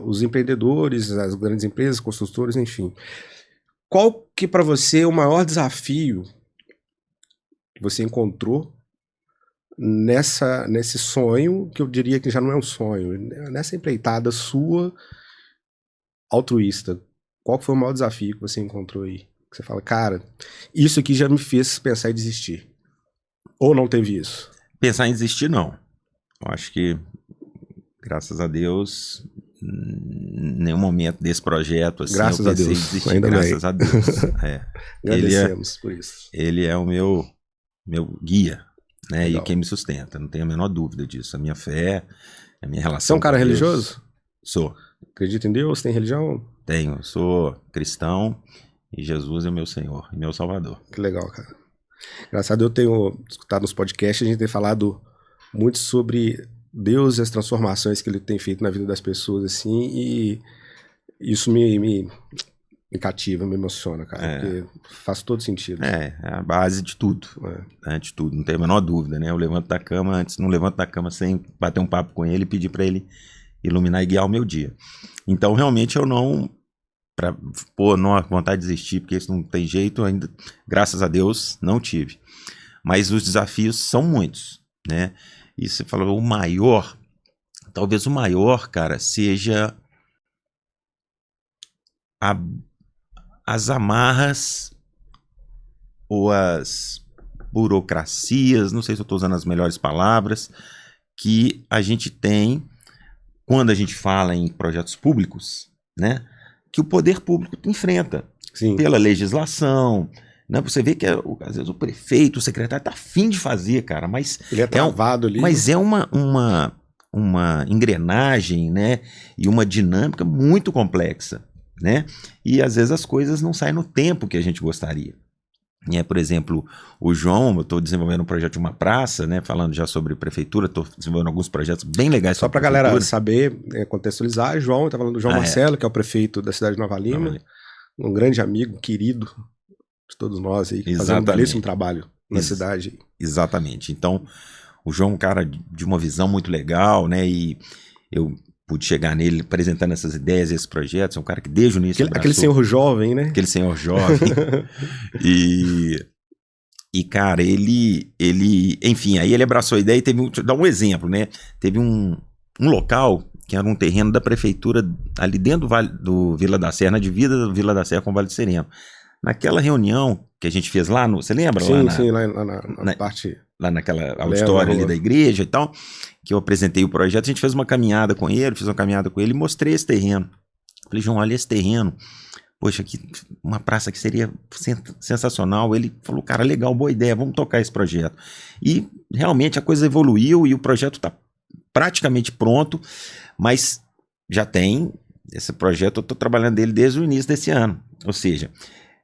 os empreendedores, as grandes empresas, construtores, enfim. Qual que para você é o maior desafio que você encontrou nesse sonho, que eu diria que já não é um sonho, nessa empreitada sua altruísta? Qual que foi o maior desafio que você encontrou aí? Que você fala, cara, isso aqui já me fez pensar em desistir. Ou não teve isso? Pensar em desistir, não. Eu acho que, graças a Deus, em nenhum momento desse projeto, assim, graças eu pensei a Deus. em desistir. Ainda graças bem. a Deus. Agradecemos por isso. Ele é o meu guia, né? Legal. E quem me sustenta, não tenho a menor dúvida disso. A minha fé, a minha relação. Você é um cara com Deus. religioso? Sou. Acredita em Deus? Tem religião? Tenho. Eu sou cristão e Jesus é meu Senhor e meu Salvador. Que legal, cara. Graças a Deus eu tenho escutado nos podcasts, a gente tem falado muito sobre Deus e as transformações que ele tem feito na vida das pessoas, assim, e isso me cativa, me emociona, cara, porque faz todo sentido. É a base de tudo, né, de tudo, não tem a menor dúvida, né? Eu levanto da cama, não levanto da cama sem bater um papo com ele e pedir para ele iluminar e guiar o meu dia. Então, realmente, eu não... não vontade de desistir, porque isso não tem jeito ainda, graças a Deus, não tive. Mas os desafios são muitos, né? E você falou, o maior, talvez o maior, cara, seja as amarras ou as burocracias, não sei se eu estou usando as melhores palavras, que a gente tem quando a gente fala em projetos públicos, né? Que o poder público enfrenta. Sim. Pela legislação, né? Você vê que às vezes o prefeito, o secretário tá afim de fazer, cara, mas ele é travado ali. Mas é uma engrenagem, né? E uma dinâmica muito complexa, né? E às vezes as coisas não saem no tempo que a gente gostaria. Por exemplo, o João, eu estou desenvolvendo um projeto de uma praça, né? Falando já sobre prefeitura, estou desenvolvendo alguns projetos bem legais. Só para a galera saber, contextualizar, João, está falando do João Marcelo, que é o prefeito da cidade de Nova Lima, um grande amigo, querido de todos nós aí, que faz um belíssimo trabalho na cidade. Exatamente. Então, o João é um cara de uma visão muito legal, né? E eu pude chegar nele apresentando essas ideias, esses projetos. É um cara que desde o início aquele senhor jovem, né? Aquele senhor jovem. E cara, ele, enfim, aí ele abraçou a ideia e teve, deixa eu dar um exemplo, né? Teve um local que era um terreno da prefeitura ali dentro do Vila da Serra, na divisa do Vila da Serra com o Vale do Sereno. Naquela reunião que a gente fez lá no... Você lembra? Sim, lá na parte... Lá naquela auditória ali da igreja e tal, que eu apresentei o projeto, a gente fez uma caminhada com ele, e mostrei esse terreno. Falei, João, olha esse terreno. Poxa, uma praça que seria sensacional. Ele falou, cara, legal, boa ideia, vamos tocar esse projeto. E realmente a coisa evoluiu e o projeto está praticamente pronto, mas já tem esse projeto, eu estou trabalhando dele desde o início desse ano. Ou seja,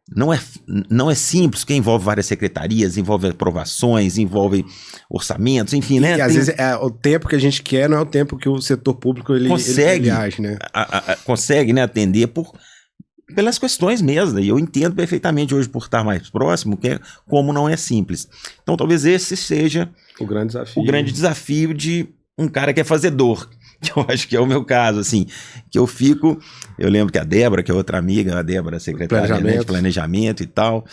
não é simples, porque envolve várias secretarias, envolve aprovações, envolve orçamentos, enfim, né? E às vezes o tempo que a gente quer não é o tempo que o setor público ele age, né? Consegue, né, atender pelas questões mesmo, e eu entendo perfeitamente hoje por estar mais próximo, como não é simples. Então talvez esse seja o grande desafio de um cara que é fazedor, que eu acho que é o meu caso, assim, que eu lembro que a Débora, que é outra amiga, a Débora, secretária de planejamento e tal,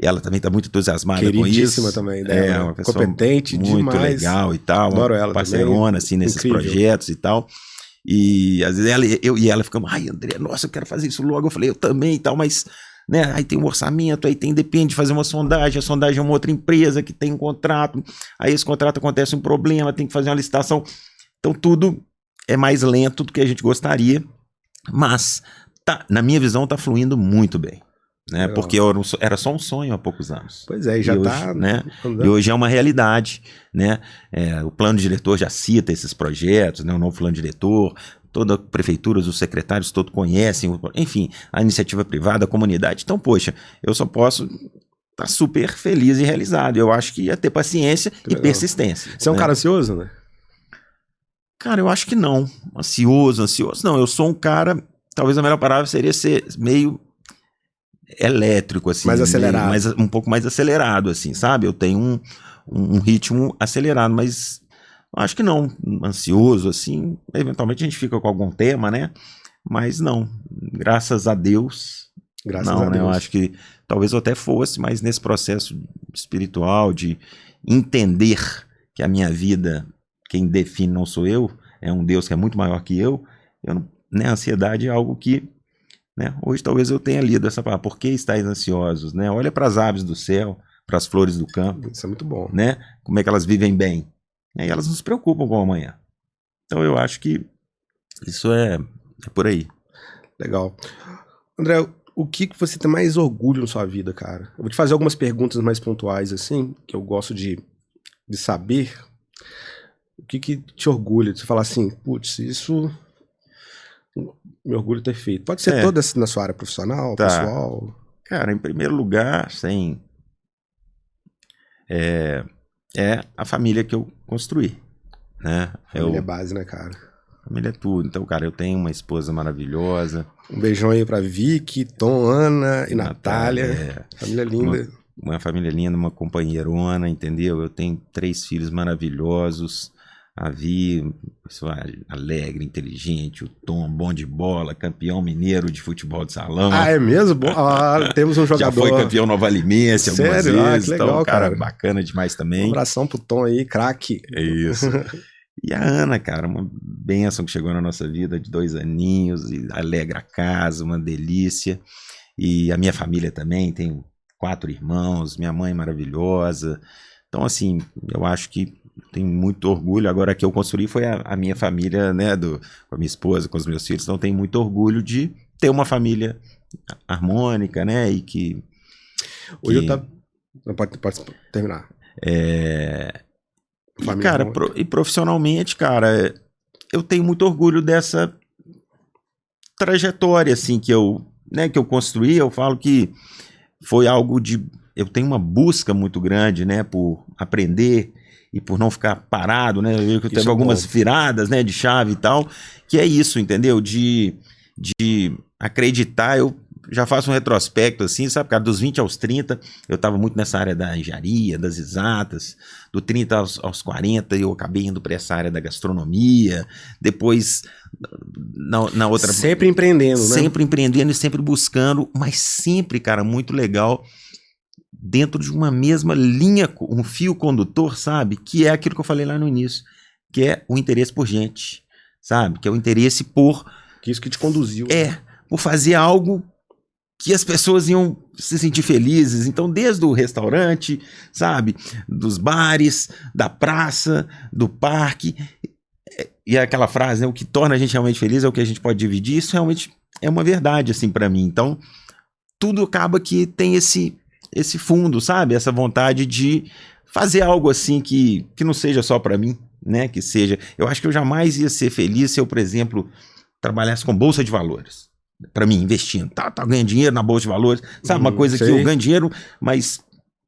ela também está muito entusiasmada com isso. Queridíssima também, Débora, é uma pessoa competente muito demais. Legal e tal, adoro ela parceirona, também. assim, nesses Incrível. projetos e tal. E às vezes ela ficamos, ai, André, nossa, eu quero fazer isso logo. Eu falei, eu também e tal, mas, né, aí tem um orçamento, depende de fazer uma sondagem, a sondagem é uma outra empresa que tem um contrato, aí esse contrato acontece um problema, tem que fazer uma licitação. Então tudo é mais lento do que a gente gostaria, mas na minha visão tá fluindo muito bem, né? Porque era só um sonho há poucos anos. Pois é, e já hoje, né? E hoje é uma realidade, né? O plano diretor já cita esses projetos, né? O novo plano diretor, toda a prefeitura, os secretários todos conhecem, enfim, a iniciativa privada, a comunidade. Então, poxa, eu só posso estar super feliz e realizado. Eu acho que ia ter paciência e persistência. Você é um cara ansioso, né? Cara, eu acho que não. Ansioso, não. Eu sou um cara, talvez a melhor palavra seria ser meio elétrico, assim. Mais acelerado. Um pouco mais acelerado, assim, sabe? Eu tenho um ritmo acelerado, mas Acho que não, ansioso assim, eventualmente a gente fica com algum tema, né? Mas não, graças a Deus, Graças não, a né? Eu Deus. acho que talvez eu até fosse, mas nesse processo espiritual de entender que a minha vida, quem define não sou eu, é um Deus que é muito maior que eu não, né? A ansiedade é algo que, né? Hoje talvez eu tenha lido essa palavra, por que estáis ansiosos, né? Olha para as aves do céu, para as flores do campo, Isso é muito bom. né? Como é que elas vivem bem, né? E elas não se preocupam com o amanhã. Então eu acho que isso é por aí. Legal. André, o que que você tem mais orgulho na sua vida, cara? Eu vou te fazer algumas perguntas mais pontuais, assim, que eu gosto de saber. O que que te orgulha? De você falar assim, putz, isso me orgulho de ter feito. Pode ser É, toda na sua área profissional, tá. pessoal. Cara, em primeiro lugar, sem é a família que eu construí, né? Família é base, né, cara? Família é tudo. Então, cara, eu tenho uma esposa maravilhosa, Um beijão aí pra Vicky, Tom, Ana e Natália, Natália. Família uma, linda. uma família linda, uma companheirona, entendeu? Eu tenho 3 filhos maravilhosos. A Vi, pessoa alegre, inteligente, o Tom, bom de bola, campeão mineiro de futebol de salão. Ah, é mesmo? Bom, temos um Já foi jogador. campeão Nova Limiense algumas Sério? Ah, vezes. que Então, legal, cara, cara. bacana demais Um também. abração pro Tom aí, craque. É isso. E a Ana, cara, uma bênção que chegou na nossa vida de 2 aninhos, e alegra a casa, uma delícia. E a minha família também, tenho 4 irmãos, minha mãe maravilhosa. Então, assim, eu acho que tenho muito orgulho. Agora, a que eu construí foi a minha família, né, com a minha esposa, com os meus filhos. Então, tenho muito orgulho de ter uma família harmônica, né, e que... Hoje eu tava. Pode terminar. E, Família cara, harmônica. e profissionalmente, cara, eu tenho muito orgulho dessa trajetória, assim, que eu construí. Eu falo que foi algo de... Eu tenho uma busca muito grande, né, por aprender e por não ficar parado, né? Eu Isso teve é algumas bom. viradas, né, de chave e tal, que é isso, entendeu? De acreditar. Eu já faço um retrospecto, assim, sabe, cara, dos 20 aos 30, eu estava muito nessa área da engenharia, das exatas. Do 30 aos 40, eu acabei indo para essa área da gastronomia. Depois, na outra... Sempre empreendendo, né? Sempre empreendendo e sempre buscando, mas sempre, cara, muito legal, dentro de uma mesma linha, um fio condutor, sabe? Que é aquilo que eu falei lá no início, que é o interesse por gente, sabe? Que é o interesse por... Que isso que te conduziu. Né? por fazer algo que as pessoas iam se sentir felizes. Então, desde o restaurante, sabe? Dos bares, da praça, do parque. E aquela frase, né? O que torna a gente realmente feliz é o que a gente pode dividir. Isso realmente é uma verdade, assim, para mim. Então, tudo acaba que tem esse fundo, sabe? Essa vontade de fazer algo assim que não seja só para mim, né? Que seja... Eu acho que eu jamais ia ser feliz se eu, por exemplo, trabalhasse com bolsa de valores. Para mim, investindo. Tá ganhando dinheiro na bolsa de valores. Sabe? Uma coisa sei. que eu ganho dinheiro, mas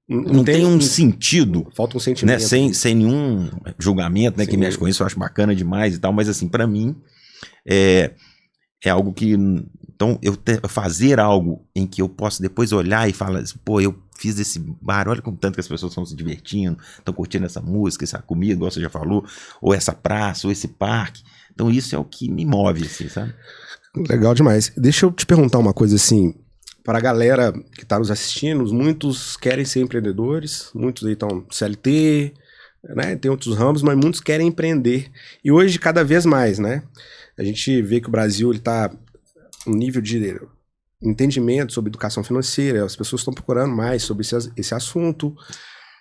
não tem um sentido. Falta um sentimento. Né? Sem nenhum julgamento, né? Sim. Que mexe com isso, eu acho bacana demais e tal. Mas assim, para mim, é algo que... Então, eu fazer algo em que eu posso depois olhar e falar, pô, eu fiz esse bar, olha como tanto que as pessoas estão se divertindo, estão curtindo essa música, essa comida, igual você já falou, ou essa praça, ou esse parque. Então, isso é o que me move, assim, sabe? Legal demais. Deixa eu te perguntar uma coisa assim, para a galera que está nos assistindo, muitos querem ser empreendedores, muitos aí estão CLT, né? Tem outros ramos, mas muitos querem empreender. E hoje, cada vez mais, né? A gente vê que o Brasil está um nível de entendimento sobre educação financeira, as pessoas estão procurando mais sobre esse assunto,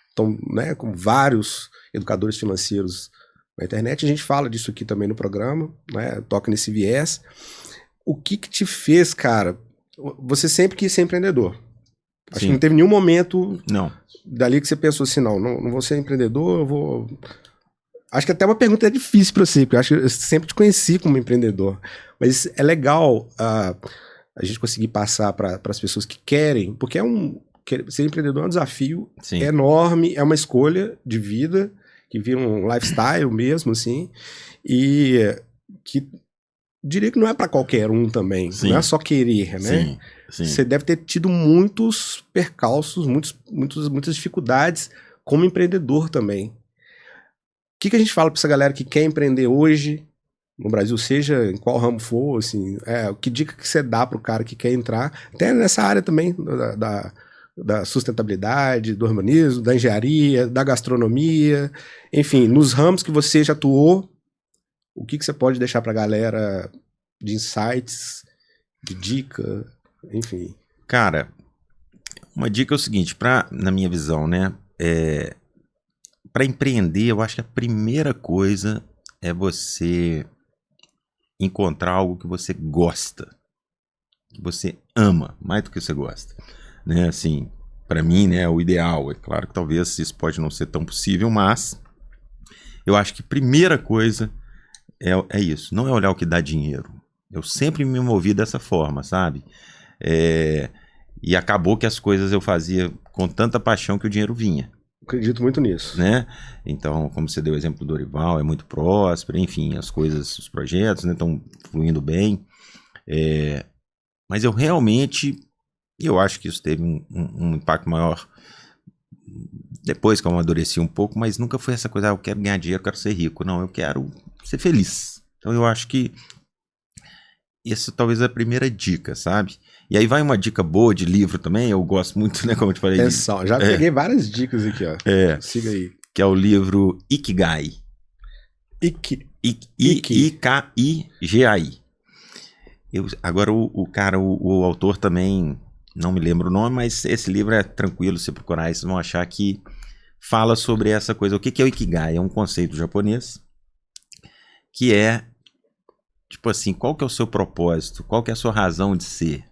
estão, né, com vários educadores financeiros na internet. A gente fala disso aqui também no programa, né? Toca nesse viés. O que te fez, cara? Você sempre quis ser empreendedor. Acho Sim. que não teve nenhum momento Não. dali que você pensou assim, não vou ser empreendedor, eu vou... Acho que até uma pergunta é difícil para você, porque eu acho que eu sempre te conheci como empreendedor. Mas é legal a gente conseguir passar para as pessoas que querem, porque ser empreendedor é um desafio Sim. enorme, é uma escolha de vida, que vira um lifestyle mesmo, assim, e que diria que não é para qualquer um também, Sim. não é só querer, né? Sim. Você deve ter tido muitos percalços, muitas dificuldades como empreendedor também. O que a gente fala para essa galera que quer empreender hoje no Brasil, seja em qual ramo for, assim, que dica que você dá pro cara que quer entrar, até nessa área também da sustentabilidade, do urbanismo, da engenharia, da gastronomia, enfim, nos ramos que você já atuou, o que você pode deixar pra galera de insights, de dica, enfim. Cara, uma dica é o seguinte, na minha visão, né, para empreender, eu acho que a primeira coisa é você encontrar algo que você gosta, que você ama, mais do que você gosta, né? Assim, para mim, né, o ideal, é claro que talvez isso pode não ser tão possível, mas eu acho que a primeira coisa é isso, não é olhar o que dá dinheiro. Eu sempre me movi dessa forma, sabe? E acabou que as coisas eu fazia com tanta paixão que o dinheiro vinha. Acredito muito nisso. Né? Então, como você deu o exemplo do Dorival, é muito próspero, enfim, as coisas, os projetos estão fluindo bem. Mas eu realmente, eu acho que isso teve um impacto maior depois que eu amadureci um pouco, mas nunca foi essa coisa, eu quero ganhar dinheiro, eu quero ser rico. Não, eu quero ser feliz. Então eu acho que essa talvez é a primeira dica, sabe? E aí vai uma dica boa de livro também, eu gosto muito, né, como eu te falei. Atenção, já peguei várias dicas aqui, ó. Siga aí. Que é o livro Ikigai. I-K-I-G-A-I. Agora o autor também, não me lembro o nome, mas esse livro é tranquilo, se procurar, vocês vão achar que fala sobre essa coisa. O que é o Ikigai? É um conceito japonês que é, tipo assim, qual que é o seu propósito? Qual que é a sua razão de ser?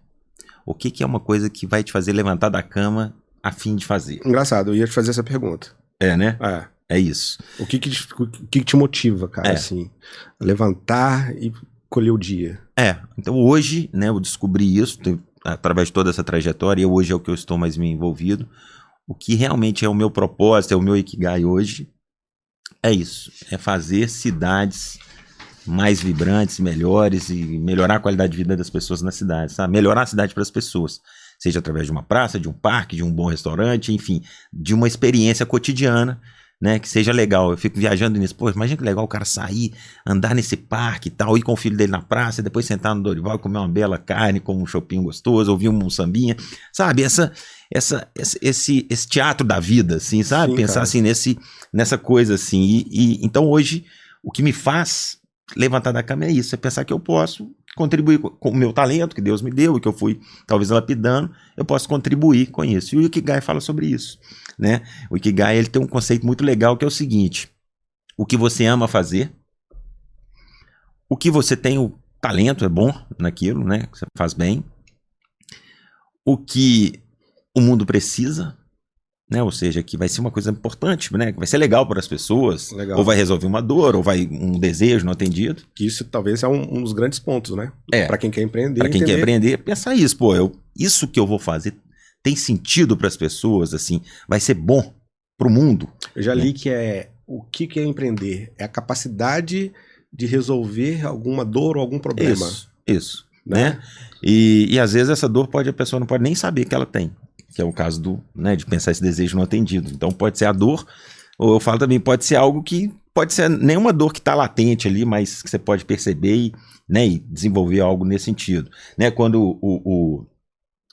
O que é uma coisa que vai te fazer levantar da cama a fim de fazer? Engraçado, eu ia te fazer essa pergunta. Né? É isso. O que te motiva, cara, assim, a levantar e colher o dia? Então hoje, né, eu descobri isso através de toda essa trajetória, e hoje é o que eu estou mais me envolvido. O que realmente é o meu propósito, é o meu Ikigai hoje, é isso. É fazer cidades mais vibrantes, melhores e melhorar a qualidade de vida das pessoas na cidade, sabe? Melhorar a cidade para as pessoas, seja através de uma praça, de um parque, de um bom restaurante, enfim, de uma experiência cotidiana, né, que seja legal. Eu fico viajando nisso, pô, imagina que legal o cara sair, andar nesse parque e tal, ir com o filho dele na praça, depois sentar no Dorival e comer uma bela carne com um chopinho gostoso, ouvir um sambinha, sabe? Esse teatro da vida, assim, sabe? Sim, pensar cara. assim nessa coisa assim. Então hoje o que me faz levantar da cama é isso, é pensar que eu posso contribuir com o meu talento que Deus me deu e que eu fui talvez lapidando, eu posso contribuir com isso. E o Ikigai fala sobre isso, né? O Ikigai, ele tem um conceito muito legal que é o seguinte: o que você ama fazer, o que você tem o talento, é bom naquilo, né? Que você faz bem, o que o mundo precisa, né? Ou seja, que vai ser uma coisa importante, né? Que vai ser legal para as pessoas, Legal. ou vai resolver uma dor, ou vai um desejo não atendido. Que isso talvez é um dos grandes pontos, né? Para quem quer empreender. Para quem quer empreender, pensar isso, pô, isso que eu vou fazer tem sentido para as pessoas, assim, vai ser bom para o mundo. Eu já li que o que é empreender? É a capacidade de resolver alguma dor ou algum problema. Isso, né? né? E às vezes essa dor a pessoa não pode nem saber que ela tem. Que é o caso de pensar esse desejo não atendido. Então pode ser a dor, ou eu falo também, pode ser algo que pode ser nenhuma dor que está latente ali, mas que você pode perceber e desenvolver algo nesse sentido. Né? Quando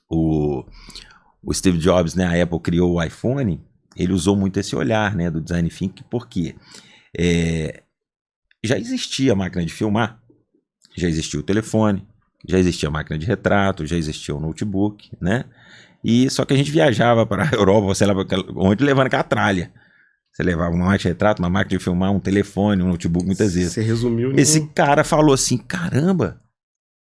o Steve Jobs, né, a Apple criou o iPhone, ele usou muito esse olhar, né, do design thinking, porque já existia a máquina de filmar, já existia o telefone, já existia a máquina de retrato, já existia o notebook, né? E só que a gente viajava para a Europa, sei lá, onde levando aquela tralha. Você levava uma máquina de retrato, uma máquina de filmar, um telefone, um notebook, muitas vezes. Você resumiu. Esse cara falou assim, caramba,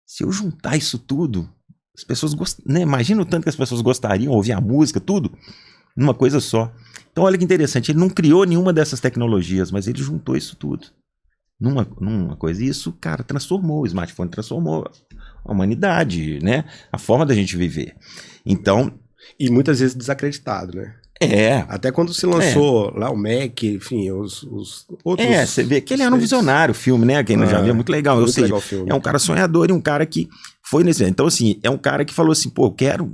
se eu juntar isso tudo, as pessoas né? Imagina o tanto que as pessoas gostariam, ouvir a música, tudo, numa coisa só. Então olha que interessante, ele não criou nenhuma dessas tecnologias, mas ele juntou isso tudo numa coisa. E isso, cara, transformou, o smartphone transformou a humanidade, né? A forma da gente viver. Então... E muitas vezes desacreditado, né? Até quando se lançou lá o Mac, enfim, os outros... você vê que ele era um visionário, o filme, né? Quem não já viu, é muito legal. Muito legal o filme. É um cara sonhador e um cara que foi nesse... Então, assim, é um cara que falou assim, pô, eu quero...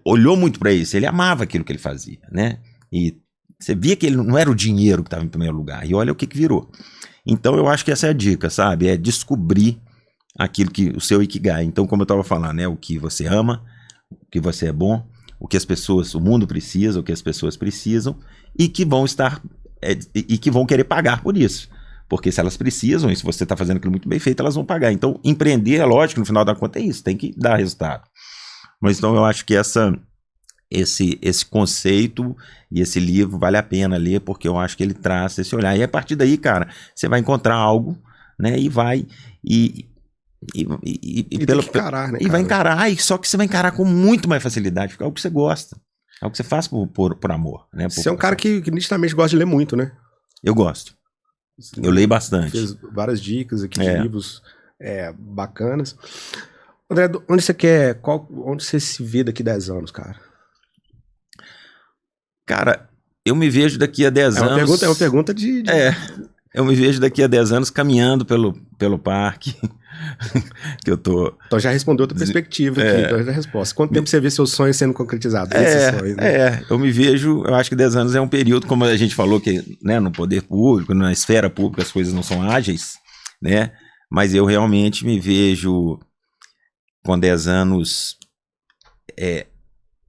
Olhou muito pra isso, ele amava aquilo que ele fazia, né? E Você via que ele não era o dinheiro que estava em primeiro lugar. E olha o que virou. Então eu acho que essa é a dica, sabe? É descobrir aquilo que o seu Ikigai. Então, como eu estava falando, né? O que você ama, o que você é bom, o que as pessoas, o mundo precisa, o que as pessoas precisam e que vão estar e que vão querer pagar por isso. Porque se elas precisam, e se você está fazendo aquilo muito bem feito, elas vão pagar. Então, empreender, é lógico, no final da conta é isso, tem que dar resultado. Mas então eu acho que esse conceito e esse livro vale a pena ler, porque eu acho que ele traz esse olhar. E a partir daí, cara, você vai encontrar algo, né? E vai E tem que encarar, né, e vai encarar, só que você vai encarar com muito mais facilidade, porque é algo que você gosta. É algo que você faz por amor, né? Você é um cara que nitidamente gosta de ler muito, né? Eu gosto. Eu leio bastante. Fez várias dicas aqui de livros bacanas. André, onde você quer, onde você se vê daqui a 10 anos, cara? Cara, eu me vejo daqui a 10 anos... É uma pergunta de... Eu me vejo daqui a 10 anos caminhando pelo parque, que eu tô... Então já respondeu outra perspectiva aqui, então já resposta. Quanto tempo você vê seus sonhos sendo concretizados? Eu me vejo, eu acho que 10 anos é um período, como a gente falou, que, né, no poder público, na esfera pública as coisas não são ágeis, né? Mas eu realmente me vejo com 10 anos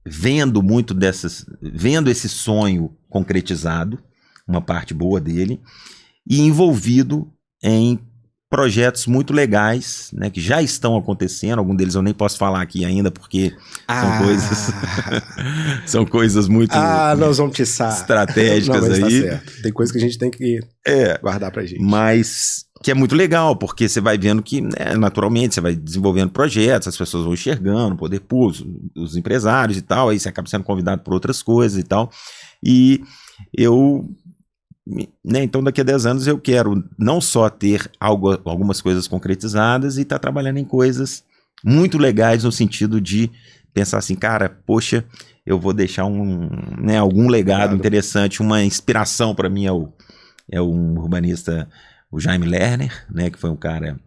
vendo esse sonho concretizado, uma parte boa dele, e envolvido em projetos muito legais, né, que já estão acontecendo. Alguns deles eu nem posso falar aqui ainda, porque são coisas muito nós vamos estratégicas não, aí. Tá certo. Tem coisa que a gente tem que guardar pra gente. Mas que é muito legal, porque você vai vendo que, né, naturalmente, você vai desenvolvendo projetos, as pessoas vão enxergando, o poder público, os empresários e tal, aí você acaba sendo convidado por outras coisas e tal. E né, então daqui a 10 anos eu quero não só ter algumas coisas concretizadas e estar trabalhando em coisas muito legais no sentido de pensar assim, cara, poxa, eu vou deixar algum legado interessante, uma inspiração para mim é um urbanista, o Jaime Lerner, né, que foi um cara,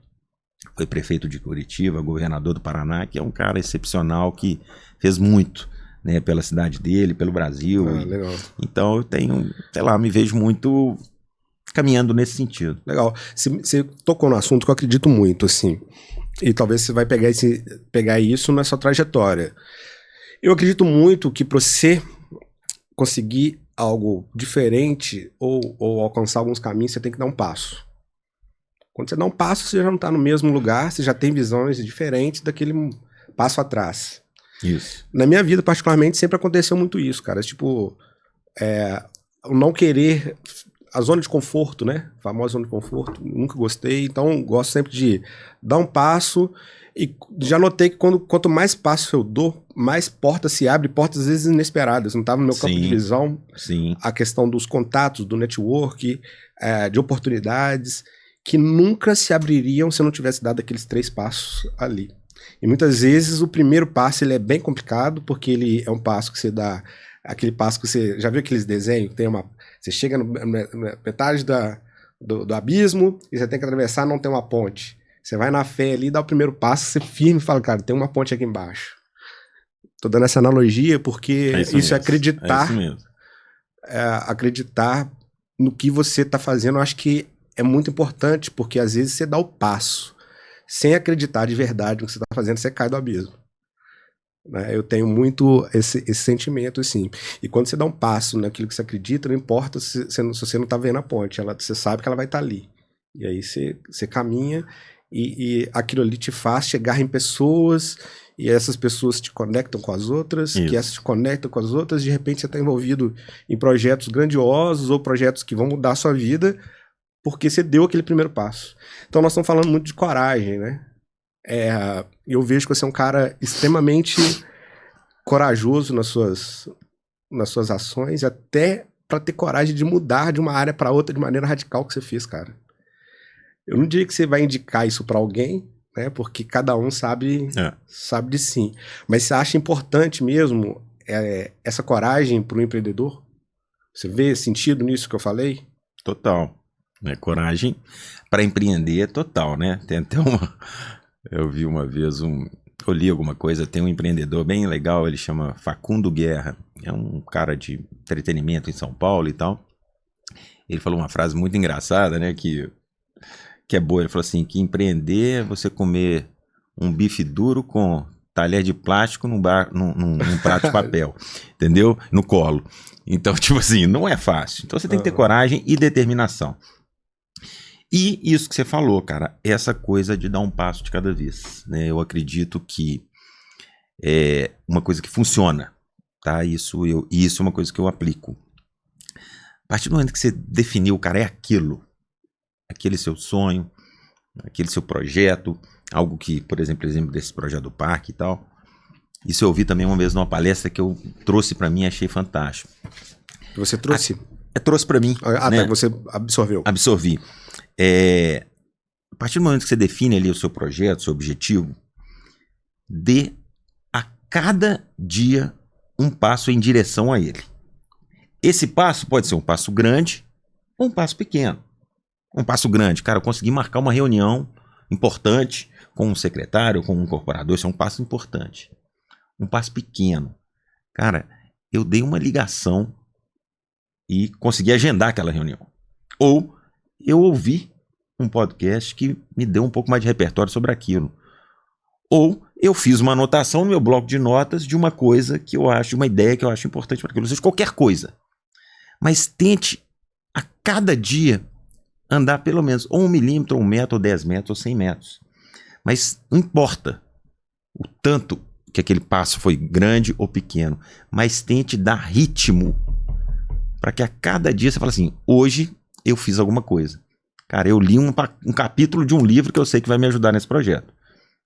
foi prefeito de Curitiba, governador do Paraná, que é um cara excepcional que fez muito, né, pela cidade dele, pelo Brasil. Legal. Então eu tenho, sei lá, me vejo muito caminhando nesse sentido. Legal. Você tocou no assunto que eu acredito muito, assim, e talvez você vai pegar isso na sua trajetória. Eu acredito muito que para você conseguir algo diferente ou alcançar alguns caminhos, você tem que dar um passo. Quando você dá um passo, você já não está no mesmo lugar, você já tem visões diferentes daquele passo atrás. Isso. Na minha vida, particularmente, sempre aconteceu muito isso, cara. Tipo, o não querer... A zona de conforto, né? A famosa zona de conforto. Nunca gostei. Então, gosto sempre de dar um passo. E já notei que quanto mais passos eu dou, mais portas se abrem. Portas, às vezes, inesperadas. Não estava no meu campo de visão. Sim. A questão dos contatos, do network, de oportunidades, que nunca se abririam se eu não tivesse dado aqueles 3 passos ali. E muitas vezes o primeiro passo ele é bem complicado, porque ele é um passo que você dá, aquele passo que você, já viu aqueles desenhos, tem você chega na metade do abismo e você tem que atravessar, não tem uma ponte. Você vai na fé ali, dá o primeiro passo, você firme e fala, cara, tem uma ponte aqui embaixo. Tô dando essa analogia porque isso é acreditar, acreditar no que você tá fazendo. Eu acho que é muito importante, porque às vezes você dá o passo sem acreditar de verdade no que você está fazendo, você cai do abismo. Né? Eu tenho muito esse sentimento, assim. E quando você dá um passo naquilo que você acredita, não importa se você não está vendo a ponte, você sabe que ela vai estar ali. E aí você caminha e aquilo ali te faz chegar em pessoas, e essas pessoas te conectam com as outras, que essas te conectam com as outras, de repente você está envolvido em projetos grandiosos ou projetos que vão mudar a sua vida, porque você deu aquele primeiro passo. Então nós estamos falando muito de coragem, né? Eu vejo que você é um cara extremamente corajoso nas suas ações, até para ter coragem de mudar de uma área para outra de maneira radical que você fez, cara. Eu não diria que você vai indicar isso para alguém, né? Porque cada um sabe de si. Mas você acha importante mesmo essa coragem para o empreendedor? Você vê sentido nisso que eu falei? Total. Coragem para empreender total, né? Tem até eu vi uma vez eu li alguma coisa, tem um empreendedor bem legal, ele chama Facundo Guerra, é um cara de entretenimento em São Paulo e tal. Ele falou uma frase muito engraçada, né? Que é boa. Ele falou assim, que empreender é você comer um bife duro com talher de plástico num prato de papel, entendeu? No colo. Então, tipo assim, não é fácil. Então você tem que ter coragem e determinação. E isso que você falou, cara, essa coisa de dar um passo de cada vez, né? Eu acredito que é uma coisa que funciona, tá? Isso é uma coisa que eu aplico. A partir do momento que você definiu, cara, é aquele seu sonho, aquele seu projeto, algo que, por exemplo desse projeto do parque e tal. Isso eu ouvi também uma vez numa palestra que eu trouxe pra mim e achei fantástico. Você trouxe? Trouxe pra mim. Né? Tá, você absorveu. Absorvi. A partir do momento que você define ali o seu projeto, o seu objetivo, dê a cada dia um passo em direção a ele. Esse passo pode ser um passo grande ou um passo pequeno. Um passo grande, cara, eu consegui marcar uma reunião importante com um secretário, com um incorporador, isso é um passo importante. Um passo pequeno, cara, eu dei uma ligação e consegui agendar aquela reunião. Ou eu ouvi um podcast que me deu um pouco mais de repertório sobre aquilo. Ou eu fiz uma anotação no meu bloco de notas de uma coisa que eu acho, de uma ideia que eu acho importante para aquilo. Ou seja, qualquer coisa. Mas tente a cada dia andar pelo menos ou 1 milímetro, ou 1 metro, ou 10 metros, ou 100 metros. Mas não importa o tanto que aquele passo foi grande ou pequeno, mas tente dar ritmo para que a cada dia você fale assim, hoje eu fiz alguma coisa. Cara, eu li um capítulo de um livro que eu sei que vai me ajudar nesse projeto.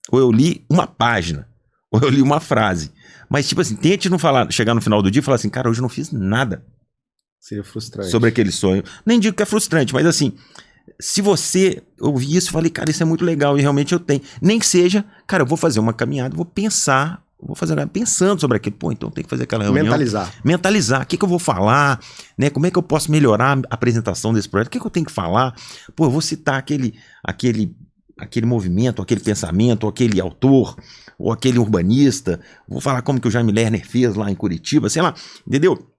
Ou eu li uma página, ou eu li uma frase. Mas tipo assim, tente não chegar no final do dia e falar assim, cara, hoje eu não fiz nada. Seria frustrante. Sobre aquele sonho. Nem digo que é frustrante, mas assim, se você ouvir isso e falei, cara, isso é muito legal e realmente eu tenho. Nem que seja, cara, eu vou fazer uma caminhada, vou pensar, pensando sobre aquilo. Pô, então tem que fazer aquela reunião. Mentalizar. O que eu vou falar, né? Como é que eu posso melhorar a apresentação desse projeto? O que eu tenho que falar? Pô, eu vou citar aquele movimento, aquele pensamento, aquele autor, ou aquele urbanista. Vou falar como que o Jaime Lerner fez lá em Curitiba, sei lá, entendeu?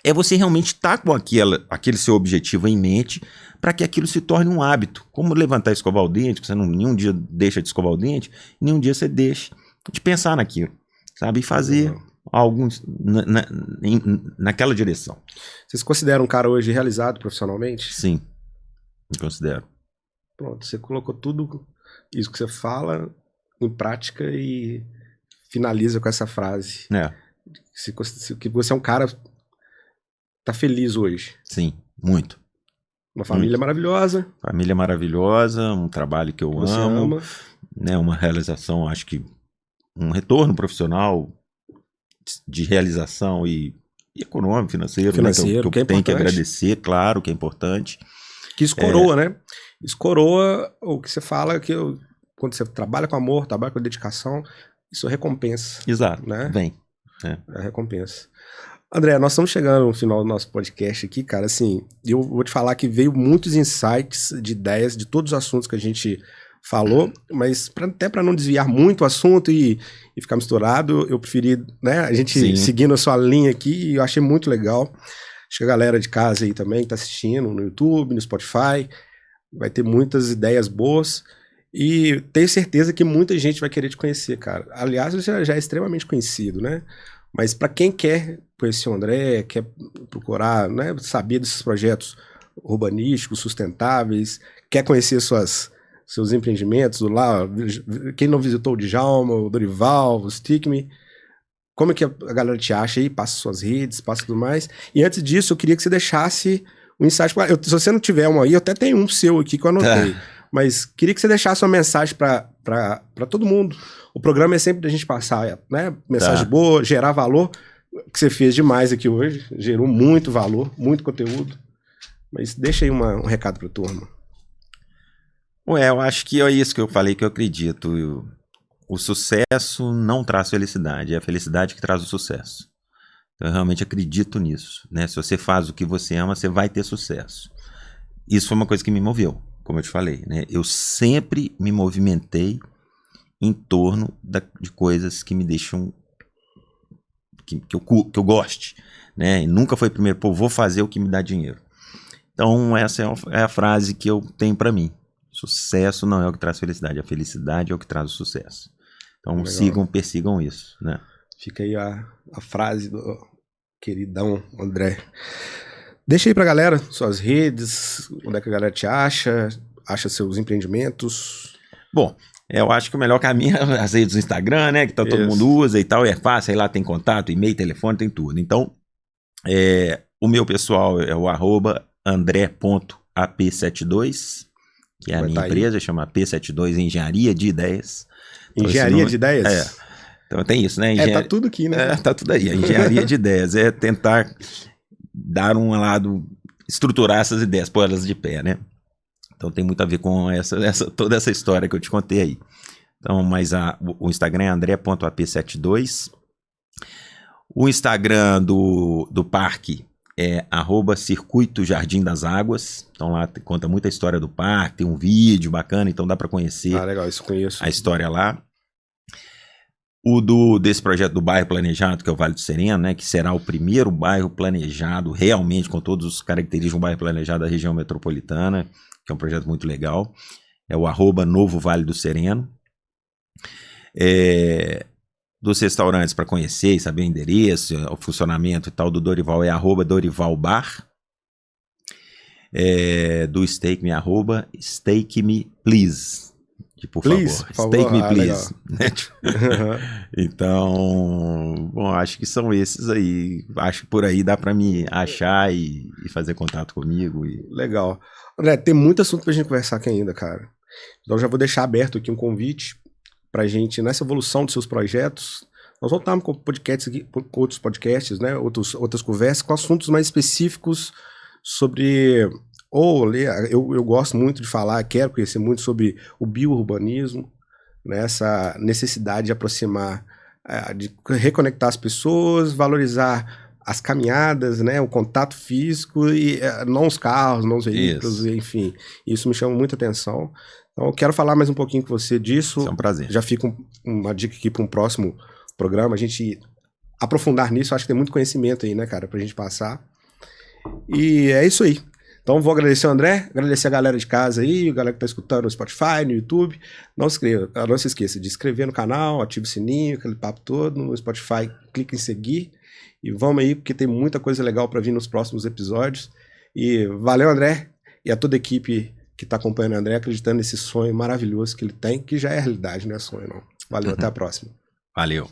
É você realmente estar com aquele seu objetivo em mente para que aquilo se torne um hábito. Como levantar e escovar o dente, que você nenhum dia deixa de escovar o dente, nenhum dia você deixa de pensar naquilo, sabe? E fazer algo naquela direção. Você se considera um cara hoje realizado profissionalmente? Sim, me considero. Pronto, você colocou tudo isso que você fala em prática e finaliza com essa frase. Que você é um cara... Tá feliz hoje? Sim, muito. Uma família maravilhosa. Família maravilhosa, um trabalho que eu amo. Ama. Né, uma realização, acho que um retorno profissional de realização e econômico, financeiro, né, que eu tenho que agradecer, claro, que é importante. Que escoroa, né? Escoroa o que você fala, quando você trabalha com amor, trabalha com dedicação, isso é recompensa. Exato, né? Vem. É recompensa. André, nós estamos chegando no final do nosso podcast aqui, cara, assim, eu vou te falar que veio muitos insights de ideias de todos os assuntos que a gente falou, mas até para não desviar muito o assunto e ficar misturado, eu preferi, né, a gente seguindo a sua linha aqui, e eu achei muito legal. Acho que a galera de casa aí também que tá assistindo no YouTube, no Spotify, vai ter muitas ideias boas e tenho certeza que muita gente vai querer te conhecer, cara. Aliás, você já é extremamente conhecido, né? Mas para quem quer conhecer o André, quer procurar, né, saber desses projetos urbanísticos, sustentáveis, quer conhecer seus empreendimentos lá, quem não visitou o Djalma, o Dorival, o Stickme, como é que a galera te acha aí? Passa suas redes, passa tudo mais. E antes disso, eu queria que você deixasse um insight. Se você não tiver um aí, eu até tenho um seu aqui que eu anotei. Mas queria que você deixasse uma mensagem para todo mundo. O programa é sempre da gente passar, né? Mensagem boa, gerar valor, que você fez demais aqui hoje. Gerou muito valor, muito conteúdo. Mas deixa aí um recado para a turma. Eu acho que é isso que eu falei que eu acredito. O sucesso não traz felicidade, é a felicidade que traz o sucesso. Então, eu realmente acredito nisso, né? Se você faz o que você ama, você vai ter sucesso. Isso foi uma coisa que me moveu, como eu te falei, né? Eu sempre me movimentei em torno de coisas que me deixam que eu goste, né? E nunca foi primeiro, pô, vou fazer o que me dá dinheiro. Então, essa é a frase que eu tenho para mim. Sucesso não é o que traz felicidade, a felicidade é o que traz o sucesso. Então, persigam isso, né? Fica aí a frase do queridão André. Deixa aí pra galera suas redes, onde é que a galera te acha seus empreendimentos. Bom, eu acho que o melhor caminho é as redes do Instagram, né? Que todo mundo usa e tal, é fácil, aí lá tem contato, e-mail, telefone, tem tudo. Então, o meu pessoal é o @andré.ap72, que é a minha empresa, chama P72 Engenharia de Ideias. Então, Engenharia de Ideias? Então tem isso, né? Tá tudo aqui, né? Tá tudo aí. A engenharia de ideias é tentar dar um lado, estruturar essas ideias, pôr elas de pé, né? Então tem muito a ver com toda essa história que eu te contei aí. Então, mas o Instagram é andré.ap72. O Instagram do parque é @Circuito Jardim das Águas. Então lá conta muita história do parque, tem um vídeo bacana, então dá para conhecer legal, isso conheço. A história lá. O desse projeto do bairro planejado, que é o Vale do Sereno, né, que será o primeiro bairro planejado, realmente com todas as características de um bairro planejado da região metropolitana, que é um projeto muito legal. É o @Novo Vale do Sereno. Dos restaurantes para conhecer e saber o endereço, o funcionamento e tal, do Dorival é @Dorival Bar. Do Steak Me, @Steak Me Please. Por favor. Steak Me Please. Então, bom, acho que são esses aí. Acho que por aí dá para me achar e fazer contato comigo. Legal. André, tem muito assunto pra gente conversar aqui ainda, cara. Então já vou deixar aberto aqui um convite pra gente, nessa evolução dos seus projetos, nós voltarmos com podcasts aqui, com outros podcasts, né? Outras conversas com assuntos mais específicos sobre... eu gosto muito de falar, quero conhecer muito sobre o biourbanismo, né? Essa necessidade de aproximar, de reconectar as pessoas, valorizar as caminhadas, né? O contato físico, e não os carros, não os veículos, enfim. Isso me chama muita atenção. Então eu quero falar mais um pouquinho com você disso. É um prazer. Já fica uma dica aqui para um próximo programa, a gente aprofundar nisso. Acho que tem muito conhecimento aí, né, cara, pra gente passar. E é isso aí. Então vou agradecer o André, agradecer a galera de casa aí, a galera que tá escutando no Spotify, no YouTube. Não se esqueça de inscrever no canal, ative o sininho, aquele papo todo. No Spotify, clica em seguir. E vamos aí, porque tem muita coisa legal para vir nos próximos episódios. E valeu, André, e a toda a equipe que tá acompanhando o André, acreditando nesse sonho maravilhoso que ele tem, que já é realidade, não é sonho não. Valeu, até a próxima. Valeu.